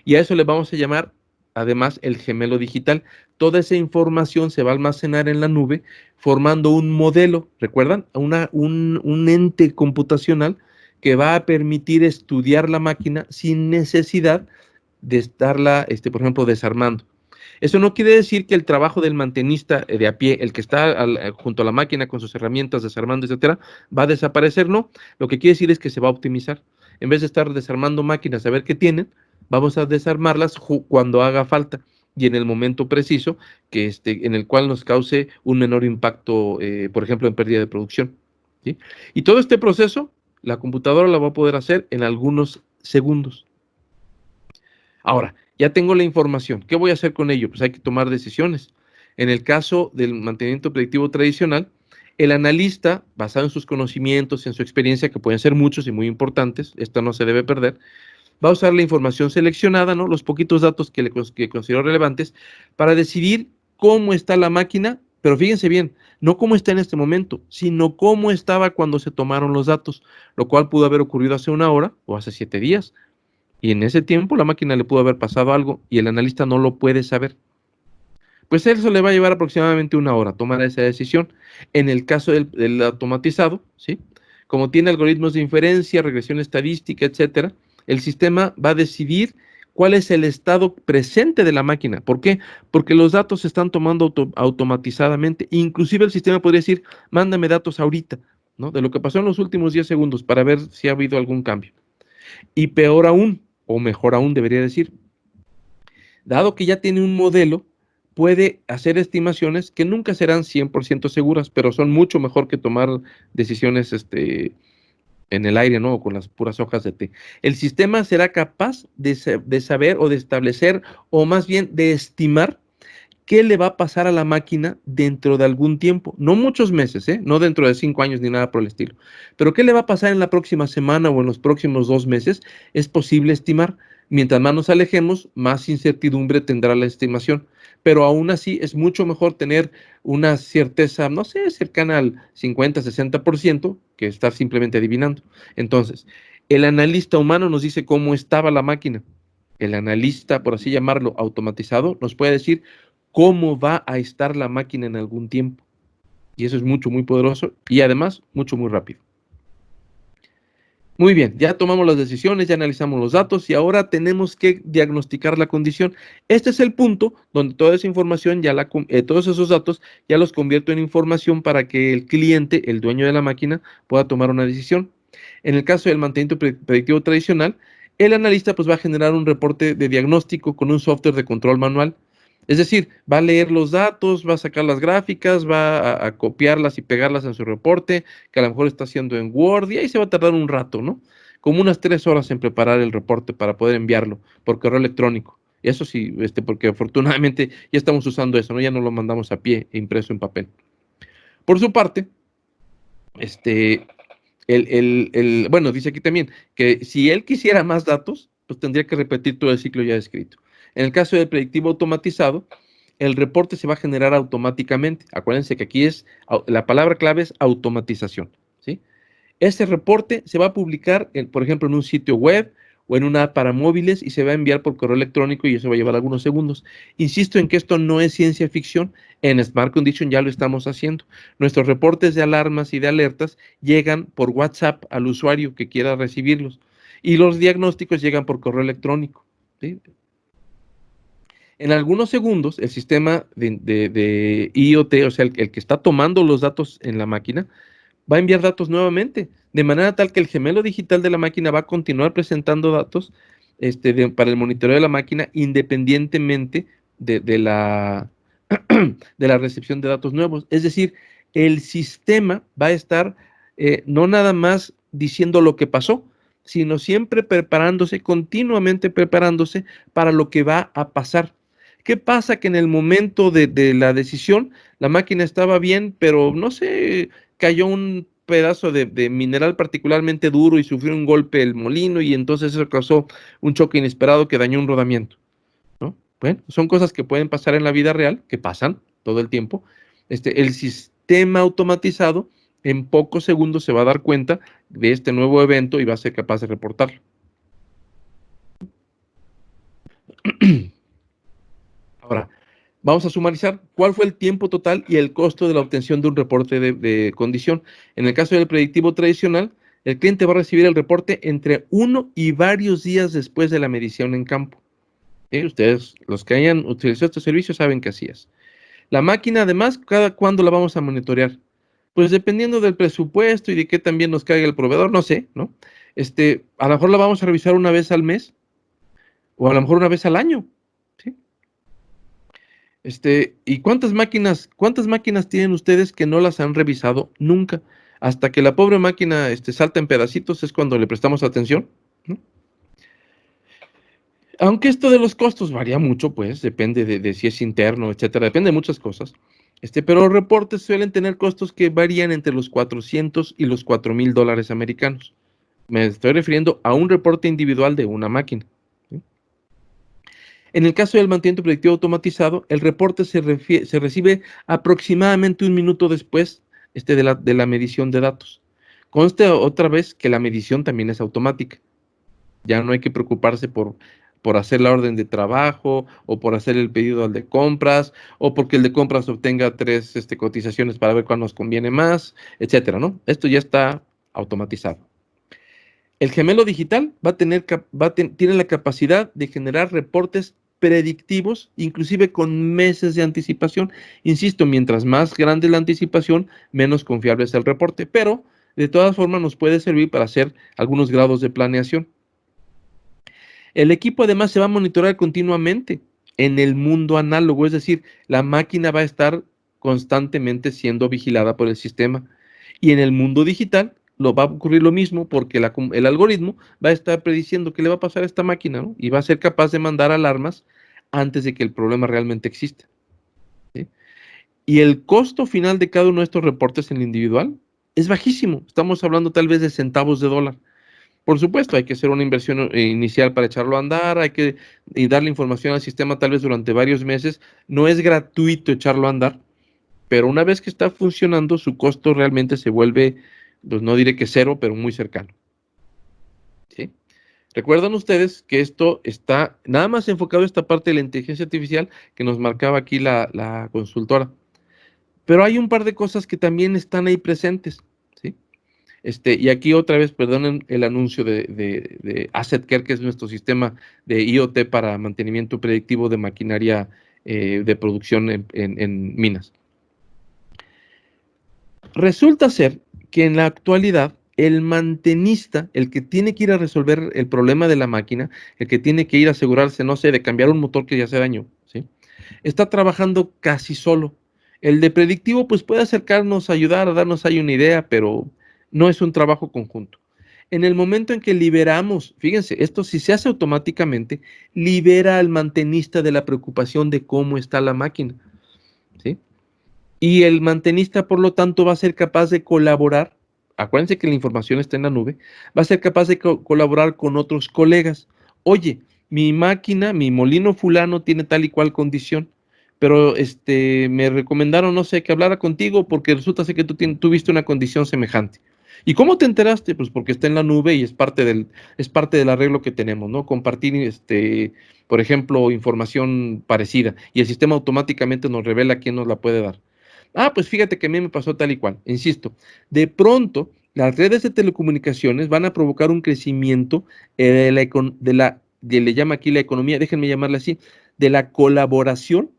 Y a eso le vamos a llamar, además, el gemelo digital. Toda esa información se va a almacenar en la nube, formando un modelo, ¿recuerdan? Un ente computacional que va a permitir estudiar la máquina sin necesidad de estarla, por ejemplo, desarmando. Eso no quiere decir que el trabajo del mantenista de a pie, el que está junto a la máquina con sus herramientas, desarmando, etcétera, va a desaparecer, no. Lo que quiere decir es que se va a optimizar. En vez de estar desarmando máquinas a ver qué tienen, vamos a desarmarlas cuando haga falta y en el momento preciso en el cual nos cause un menor impacto, por ejemplo, en pérdida de producción, ¿sí? Y todo este proceso, la computadora lo va a poder hacer en algunos segundos. Ahora, ya tengo la información. ¿Qué voy a hacer con ello? Pues hay que tomar decisiones. En el caso del mantenimiento predictivo tradicional, el analista, basado en sus conocimientos, en su experiencia, que pueden ser muchos y muy importantes, esto no se debe perder, va a usar la información seleccionada, ¿no? Los poquitos datos que considero relevantes, para decidir cómo está la máquina, pero fíjense bien, no cómo está en este momento, sino cómo estaba cuando se tomaron los datos, lo cual pudo haber ocurrido hace 1 hora o hace 7 días. Y en ese tiempo la máquina le pudo haber pasado algo y el analista no lo puede saber. Pues eso le va a llevar aproximadamente 1 hora tomar esa decisión. En el caso del automatizado, ¿sí? Como tiene algoritmos de inferencia, regresión estadística, etcétera, el sistema va a decidir cuál es el estado presente de la máquina. ¿Por qué? Porque los datos se están tomando automatizadamente. Inclusive el sistema podría decir, mándame datos ahorita, ¿no? De lo que pasó en los últimos 10 segundos para ver si ha habido algún cambio. Y peor aún, o mejor aún debería decir, dado que ya tiene un modelo, puede hacer estimaciones que nunca serán 100% seguras, pero son mucho mejor que tomar decisiones en el aire, ¿no? O con las puras hojas de té. El sistema será capaz de saber o de establecer, o más bien de estimar, qué le va a pasar a la máquina dentro de algún tiempo. No muchos meses, no dentro de 5 años ni nada por el estilo. Pero qué le va a pasar en la próxima semana o en los próximos 2 meses, es posible estimar. Mientras más nos alejemos, más incertidumbre tendrá la estimación. Pero aún así es mucho mejor tener una certeza, no sé, cercana al 50-60% que estar simplemente adivinando. Entonces, el analista humano nos dice cómo estaba la máquina. El analista, por así llamarlo, automatizado, nos puede decir cómo va a estar la máquina en algún tiempo. Y eso es mucho, muy poderoso y además mucho, muy rápido. Muy bien, ya tomamos las decisiones, ya analizamos los datos y ahora tenemos que diagnosticar la condición. Este es el punto donde toda esa información, todos esos datos, ya los convierto en información para que el cliente, el dueño de la máquina, pueda tomar una decisión. En el caso del mantenimiento predictivo tradicional, el analista pues va a generar un reporte de diagnóstico con un software de control manual. Es decir, va a leer los datos, va a sacar las gráficas, va a copiarlas y pegarlas en su reporte, que a lo mejor está haciendo en Word, y ahí se va a tardar un rato, ¿no? Como unas 3 horas en preparar el reporte para poder enviarlo por correo electrónico. Y eso sí, porque afortunadamente ya estamos usando eso, ¿no? Ya no lo mandamos a pie e impreso en papel. Por su parte, este, bueno, dice aquí también que si él quisiera más datos, pues tendría que repetir todo el ciclo ya descrito. En el caso del predictivo automatizado, el reporte se va a generar automáticamente. Acuérdense que aquí la palabra clave es automatización, ¿sí? Este reporte se va a publicar, por ejemplo, en un sitio web o en una app para móviles y se va a enviar por correo electrónico y eso va a llevar algunos segundos. Insisto en que esto no es ciencia ficción. En Smart Condition ya lo estamos haciendo. Nuestros reportes de alarmas y de alertas llegan por WhatsApp al usuario que quiera recibirlos y los diagnósticos llegan por correo electrónico, ¿sí? En algunos segundos, el sistema de IoT, o sea, el que está tomando los datos en la máquina, va a enviar datos nuevamente, de manera tal que el gemelo digital de la máquina va a continuar presentando datos para el monitoreo de la máquina independientemente de de la recepción de datos nuevos. Es decir, el sistema va a estar no nada más diciendo lo que pasó, sino siempre preparándose, continuamente preparándose para lo que va a pasar. ¿Qué pasa? Que en el momento de la decisión, la máquina estaba bien, pero no sé, cayó un pedazo de mineral particularmente duro y sufrió un golpe el molino y entonces eso causó un choque inesperado que dañó un rodamiento, ¿no? Bueno, son cosas que pueden pasar en la vida real, que pasan todo el tiempo. El sistema automatizado en pocos segundos se va a dar cuenta de este nuevo evento y va a ser capaz de reportarlo. Ahora, vamos a sumarizar cuál fue el tiempo total y el costo de la obtención de un reporte de condición. En el caso del predictivo tradicional, el cliente va a recibir el reporte entre 1 y varios días después de la medición en campo. Ustedes, los que hayan utilizado este servicio, saben que así es. La máquina, además, ¿cada cuándo la vamos a monitorear? Pues dependiendo del presupuesto y de qué también nos caiga el proveedor, no sé, ¿no? A lo mejor la vamos a revisar una vez al mes o a lo mejor una vez al año, ¿sí? ¿Y cuántas máquinas tienen ustedes que no las han revisado nunca? Hasta que la pobre máquina, salta en pedacitos es cuando le prestamos atención, ¿no? Aunque esto de los costos varía mucho, pues, depende de si es interno, etcétera, depende de muchas cosas. Pero los reportes suelen tener costos que varían entre los 400 y los $4,000 americanos. Me estoy refiriendo a un reporte individual de una máquina, ¿sí? En el caso del mantenimiento predictivo automatizado, el reporte se recibe aproximadamente un minuto después de la medición de datos. Conste otra vez que la medición también es automática. Ya no hay que preocuparse por hacer la orden de trabajo o por hacer el pedido al de compras o porque el de compras obtenga 3 cotizaciones para ver cuál nos conviene más, etcétera, ¿no? Esto ya está automatizado. El gemelo digital tiene la capacidad de generar reportes predictivos, inclusive con meses de anticipación. Insisto, mientras más grande la anticipación, menos confiable es el reporte, pero de todas formas nos puede servir para hacer algunos grados de planeación. El equipo además se va a monitorear continuamente en el mundo análogo, es decir, la máquina va a estar constantemente siendo vigilada por el sistema. Y en el mundo digital va a ocurrir lo mismo porque el algoritmo va a estar prediciendo qué le va a pasar a esta máquina, ¿no? Y va a ser capaz de mandar alarmas antes de que el problema realmente exista, ¿sí? Y el costo final de cada uno de estos reportes en el individual es bajísimo. Estamos hablando tal vez de centavos de dólar. Por supuesto, hay que hacer una inversión inicial para echarlo a andar, hay que darle información al sistema tal vez durante varios meses. No es gratuito echarlo a andar, pero una vez que está funcionando, su costo realmente se vuelve, pues no diré que cero, pero muy cercano. ¿Sí? Recuerdan ustedes que esto está nada más enfocado a esta parte de la inteligencia artificial que nos marcaba aquí la consultora. Pero hay un par de cosas que también están ahí presentes, ¿sí? Y aquí otra vez, perdonen el anuncio de AssetCare, que es nuestro sistema de IoT para mantenimiento predictivo de maquinaria de producción en minas. Resulta ser que en la actualidad el mantenista, el que tiene que ir a resolver el problema de la máquina, el que tiene que ir a asegurarse, no sé, de cambiar un motor que ya hace daño, ¿sí? Está trabajando casi solo. El de predictivo pues puede acercarnos, ayudar, a darnos ahí una idea, pero no es un trabajo conjunto. En el momento en que liberamos, fíjense, esto si se hace automáticamente, libera al mantenista de la preocupación de cómo está la máquina, ¿sí? Y el mantenista, por lo tanto, va a ser capaz de colaborar. Acuérdense que la información está en la nube. Va a ser capaz de colaborar con otros colegas. Oye, mi máquina, mi molino fulano tiene tal y cual condición, pero me recomendaron, no sé, que hablara contigo porque resulta ser que tú tuviste una condición semejante. ¿Y cómo te enteraste? Pues porque está en la nube y es parte del arreglo que tenemos, ¿no? Compartir, por ejemplo, información parecida y el sistema automáticamente nos revela quién nos la puede dar. Ah, pues fíjate que a mí me pasó tal y cual. Insisto, de pronto las redes de telecomunicaciones van a provocar un crecimiento le llama aquí la economía, déjenme llamarla así, de la colaboración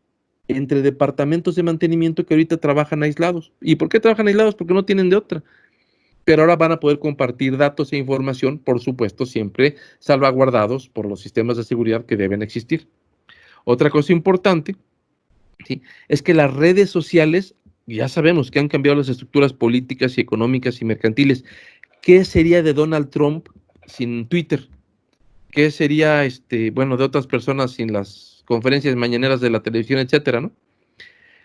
entre departamentos de mantenimiento que ahorita trabajan aislados. ¿Y por qué trabajan aislados? Porque no tienen de otra. Pero ahora van a poder compartir datos e información, por supuesto, siempre salvaguardados por los sistemas de seguridad que deben existir. Otra cosa importante, ¿sí?, es que las redes sociales, ya sabemos que han cambiado las estructuras políticas y económicas y mercantiles. ¿Qué sería de Donald Trump sin Twitter? ¿Qué sería, bueno, de otras personas sin las conferencias mañaneras de la televisión, etcétera, ¿no?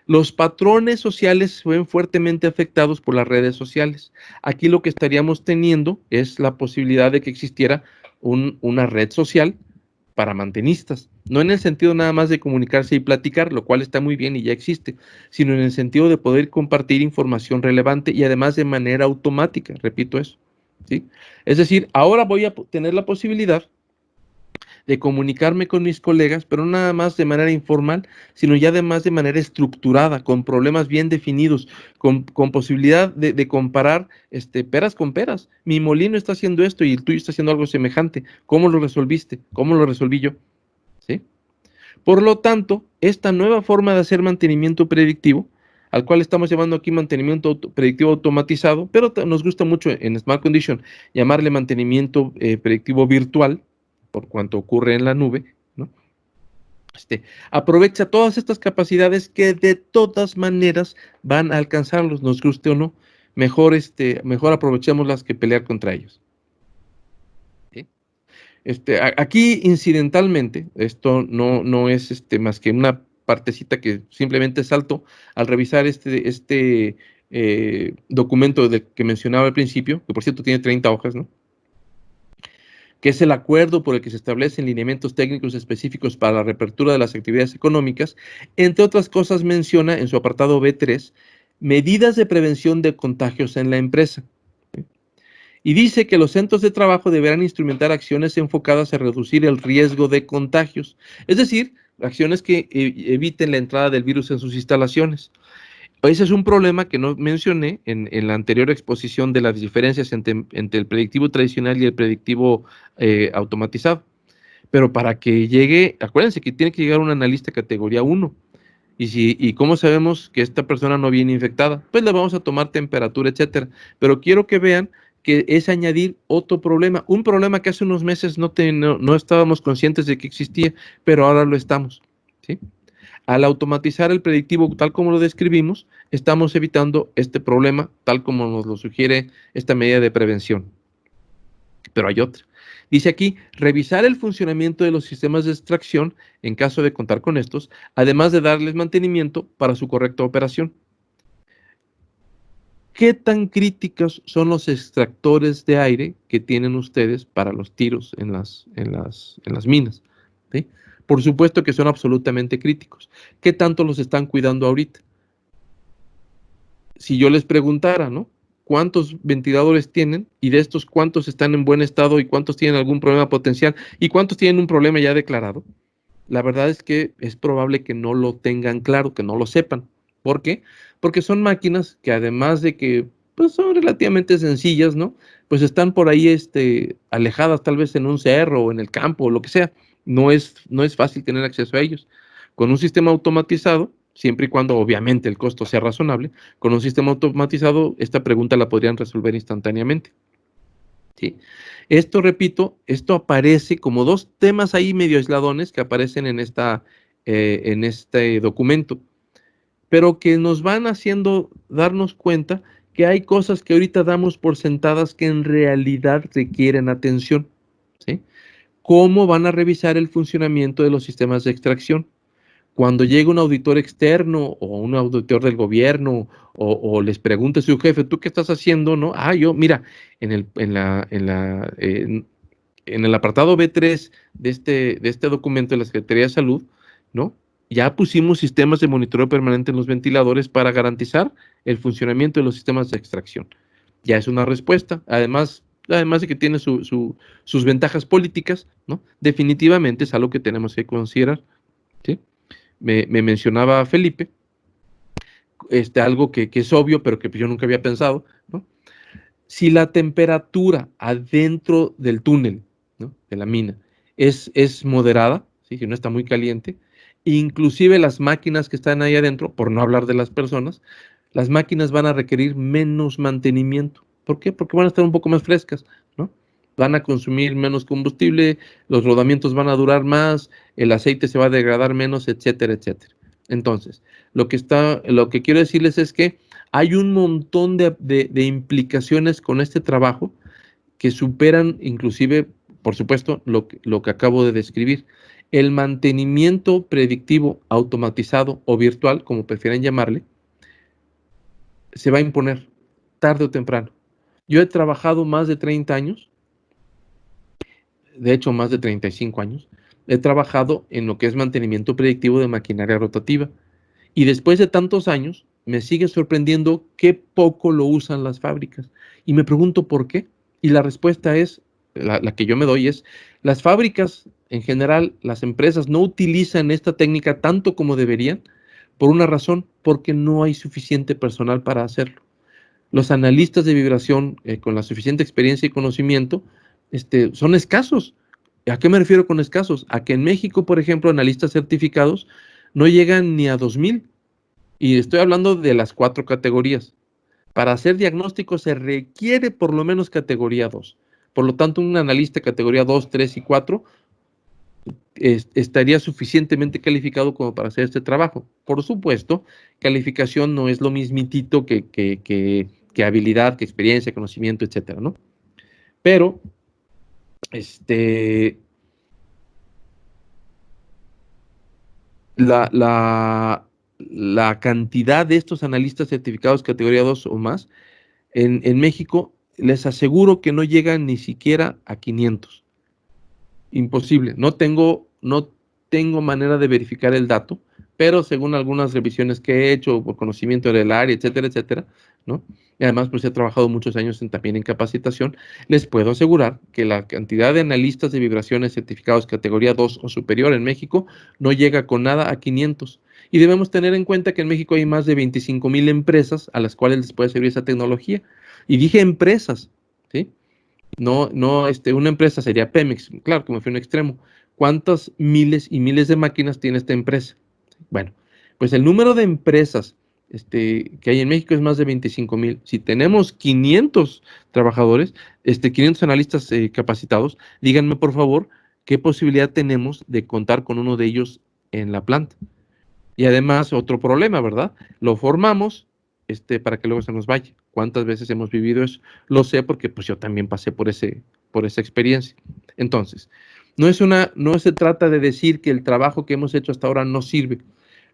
Los patrones sociales se ven fuertemente afectados por las redes sociales. Aquí lo que estaríamos teniendo es la posibilidad de que existiera una red social para mantenistas, no en el sentido nada más de comunicarse y platicar, lo cual está muy bien y ya existe, sino en el sentido de poder compartir información relevante y además de manera automática, repito eso, ¿sí? Es decir, ahora voy a tener la posibilidad de comunicarme con mis colegas, pero no nada más de manera informal, sino ya además de manera estructurada, con problemas bien definidos, con posibilidad de comparar peras con peras. Mi molino está haciendo esto y el tuyo está haciendo algo semejante. ¿Cómo lo resolviste? ¿Cómo lo resolví yo? ¿Sí? Por lo tanto, esta nueva forma de hacer mantenimiento predictivo, al cual estamos llamando aquí mantenimiento predictivo automatizado, pero nos gusta mucho en Smart Condition llamarle mantenimiento predictivo virtual, por cuanto ocurre en la nube, ¿no? Aprovecha todas estas capacidades que de todas maneras van a alcanzarlos, nos guste o no. Mejor, mejor aprovechémoslas que pelear contra ellos. ¿Sí? Aquí incidentalmente, esto no es más que una partecita que simplemente salto al revisar documento que mencionaba al principio, que por cierto tiene 30 hojas, ¿no?, que es el acuerdo por el que se establecen lineamientos técnicos específicos para la reapertura de las actividades económicas. Entre otras cosas menciona en su apartado B3 medidas de prevención de contagios en la empresa. Y dice que los centros de trabajo deberán instrumentar acciones enfocadas a reducir el riesgo de contagios, es decir, acciones que eviten la entrada del virus en sus instalaciones. Ese es un problema que no mencioné en la anterior exposición de las diferencias entre el predictivo tradicional y el predictivo automatizado. Pero para que llegue, acuérdense que tiene que llegar un analista categoría 1. ¿Y cómo sabemos que esta persona no viene infectada? Pues le vamos a tomar temperatura, etcétera. Pero quiero que vean que es añadir otro problema, un problema que hace unos meses no estábamos conscientes de que existía, pero ahora lo estamos, ¿sí? Al automatizar el predictivo tal como lo describimos, estamos evitando este problema tal como nos lo sugiere esta medida de prevención. Pero hay otra. Dice aquí, revisar el funcionamiento de los sistemas de extracción en caso de contar con estos, además de darles mantenimiento para su correcta operación. ¿Qué tan críticos son los extractores de aire que tienen ustedes para los tiros en las minas? ¿Sí? Por supuesto que son absolutamente críticos. ¿Qué tanto los están cuidando ahorita? Si yo les preguntara, ¿no? ¿Cuántos ventiladores tienen? Y de estos, ¿cuántos están en buen estado y cuántos tienen algún problema potencial y cuántos tienen un problema ya declarado? La verdad es que es probable que no lo tengan claro, que no lo sepan. ¿Por qué? Porque son máquinas que además de que pues, son relativamente sencillas, ¿no? Pues están por ahí alejadas tal vez en un cerro o en el campo o lo que sea. No es fácil tener acceso a ellos. Con un sistema automatizado, siempre y cuando obviamente el costo sea razonable, con un sistema automatizado esta pregunta la podrían resolver instantáneamente. ¿Sí? Esto, repito, esto aparece como dos temas ahí medio aisladones que aparecen en este documento, pero que nos van haciendo darnos cuenta que hay cosas que ahorita damos por sentadas que en realidad requieren atención. ¿Sí? ¿Cómo van a revisar el funcionamiento de los sistemas de extracción? Cuando llega un auditor externo o un auditor del gobierno o les pregunte a su jefe, ¿tú qué estás haciendo? ¿No? Yo, mira, en el apartado B3 de este documento de la Secretaría de Salud, ¿no? Ya pusimos sistemas de monitoreo permanente en los ventiladores para garantizar el funcionamiento de los sistemas de extracción. Ya es una respuesta. Además de que tiene sus ventajas políticas, ¿no? Definitivamente es algo que tenemos que considerar. ¿Sí? Me mencionaba Felipe, algo que es obvio, pero que yo nunca había pensado, ¿no? Si la temperatura adentro del túnel, ¿no? De la mina es moderada, ¿sí? Si no está muy caliente, inclusive las máquinas que están ahí adentro, por no hablar de las personas, las máquinas van a requerir menos mantenimiento. ¿Por qué? Porque van a estar un poco más frescas, ¿no? Van a consumir menos combustible, los rodamientos van a durar más, el aceite se va a degradar menos, etcétera, etcétera. Entonces, lo que quiero decirles es que hay un montón de implicaciones con este trabajo que superan inclusive, por supuesto, lo que acabo de describir. El mantenimiento predictivo, automatizado o virtual, como prefieran llamarle, se va a imponer tarde o temprano. Yo he trabajado más de 30 años, de hecho más de 35 años, he trabajado en lo que es mantenimiento predictivo de maquinaria rotativa. Y después de tantos años, me sigue sorprendiendo qué poco lo usan las fábricas. Y me pregunto por qué. Y la respuesta es, la que yo me doy es, las fábricas, en general, las empresas no utilizan esta técnica tanto como deberían, por una razón, porque no hay suficiente personal para hacerlo. Los analistas de vibración con la suficiente experiencia y conocimiento son escasos. ¿A qué me refiero con escasos? A que en México, por ejemplo, analistas certificados no llegan ni a 2,000. Y estoy hablando de las 4 categorías. Para hacer diagnóstico se requiere por lo menos categoría 2. Por lo tanto, un analista categoría 2, 3 y 4 estaría suficientemente calificado como para hacer este trabajo. Por supuesto, calificación no es lo mismitito que habilidad, que experiencia, conocimiento, etcétera, ¿no? Pero, la, la, la cantidad de estos analistas certificados categoría 2 o más en México, les aseguro que no llegan ni siquiera a 500. Imposible. No tengo manera de verificar el dato, pero según algunas revisiones que he hecho por conocimiento del área, etcétera, etcétera, ¿no? Y además, pues he trabajado muchos años también en capacitación, les puedo asegurar que la cantidad de analistas de vibraciones certificados categoría 2 o superior en México no llega con nada a 500. Y debemos tener en cuenta que en México hay más de 25,000 empresas a las cuales les puede servir esa tecnología. Y dije empresas, ¿sí? No, no, una empresa sería Pemex, claro, que me fui a un extremo. ¿Cuántas miles y miles de máquinas tiene esta empresa? Bueno, pues el número de empresas que hay en México es más de 25,000. Si tenemos 500 trabajadores, 500 analistas capacitados, díganme por favor qué posibilidad tenemos de contar con uno de ellos en la planta. Y además, otro problema, ¿verdad? Lo formamos para que luego se nos vaya. ¿Cuántas veces hemos vivido eso? Lo sé porque pues yo también pasé por esa experiencia. Entonces, no se trata de decir que el trabajo que hemos hecho hasta ahora no sirve.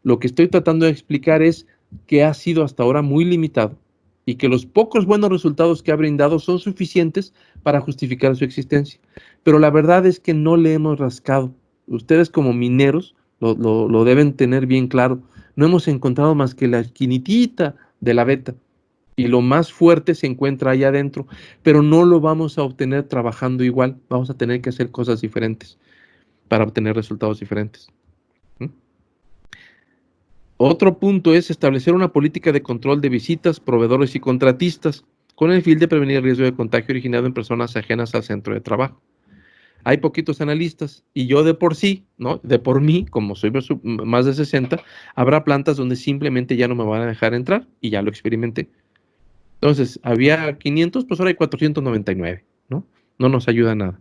Lo que estoy tratando de explicar es que ha sido hasta ahora muy limitado, y que los pocos buenos resultados que ha brindado son suficientes para justificar su existencia. Pero la verdad es que no le hemos rascado. Ustedes como mineros lo deben tener bien claro. No hemos encontrado más que la esquinitita de la beta y lo más fuerte se encuentra allá adentro, pero no lo vamos a obtener trabajando igual. Vamos a tener que hacer cosas diferentes para obtener resultados diferentes. ¿Mm? Otro punto es establecer una política de control de visitas, proveedores y contratistas con el fin de prevenir el riesgo de contagio originado en personas ajenas al centro de trabajo. Hay poquitos analistas y yo de por sí, ¿no? De por mí, como soy más de 60, habrá plantas donde simplemente ya no me van a dejar entrar y ya lo experimenté. Entonces, había 500, pues ahora hay 499, ¿no? No nos ayuda nada.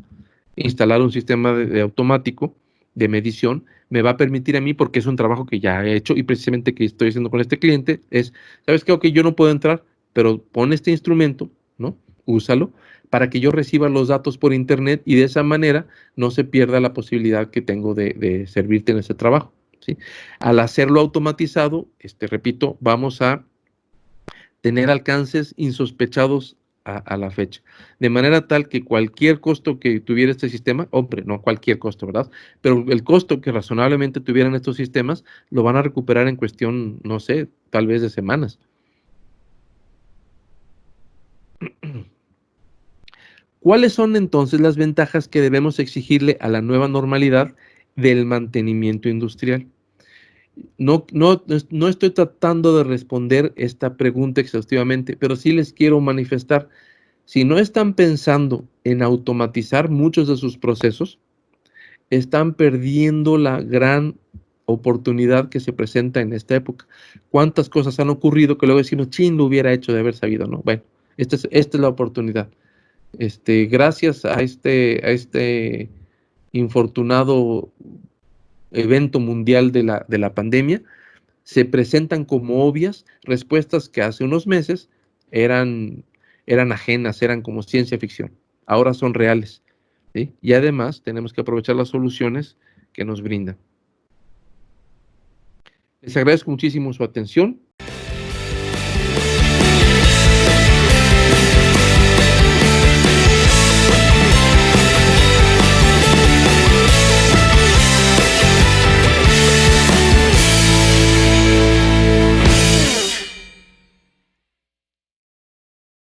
Instalar un sistema de automático de medición me va a permitir a mí, porque es un trabajo que ya he hecho y precisamente que estoy haciendo con este cliente, es, ¿sabes qué? Ok, yo no puedo entrar, pero pon este instrumento, ¿no? Úsalo para que yo reciba los datos por internet y de esa manera no se pierda la posibilidad que tengo de servirte en ese trabajo, ¿sí? Al hacerlo automatizado, repito, vamos a tener alcances insospechados a la fecha. De manera tal que cualquier costo que tuviera este sistema, hombre, no cualquier costo, ¿verdad? Pero el costo que razonablemente tuvieran estos sistemas, lo van a recuperar en cuestión, no sé, tal vez de semanas. ¿Cuáles son entonces las ventajas que debemos exigirle a la nueva normalidad del mantenimiento industrial? No estoy tratando de responder esta pregunta exhaustivamente, pero sí les quiero manifestar. Si no están pensando en automatizar muchos de sus procesos, están perdiendo la gran oportunidad que se presenta en esta época. ¿Cuántas cosas han ocurrido que luego decimos, chin, lo hubiera hecho de haber sabido, ¿no? Bueno, esta es la oportunidad. Gracias a este infortunado evento mundial de la pandemia, se presentan como obvias respuestas que hace unos meses eran, eran ajenas, eran como ciencia ficción. Ahora son reales, ¿sí? Y además tenemos que aprovechar las soluciones que nos brindan. Les agradezco muchísimo su atención.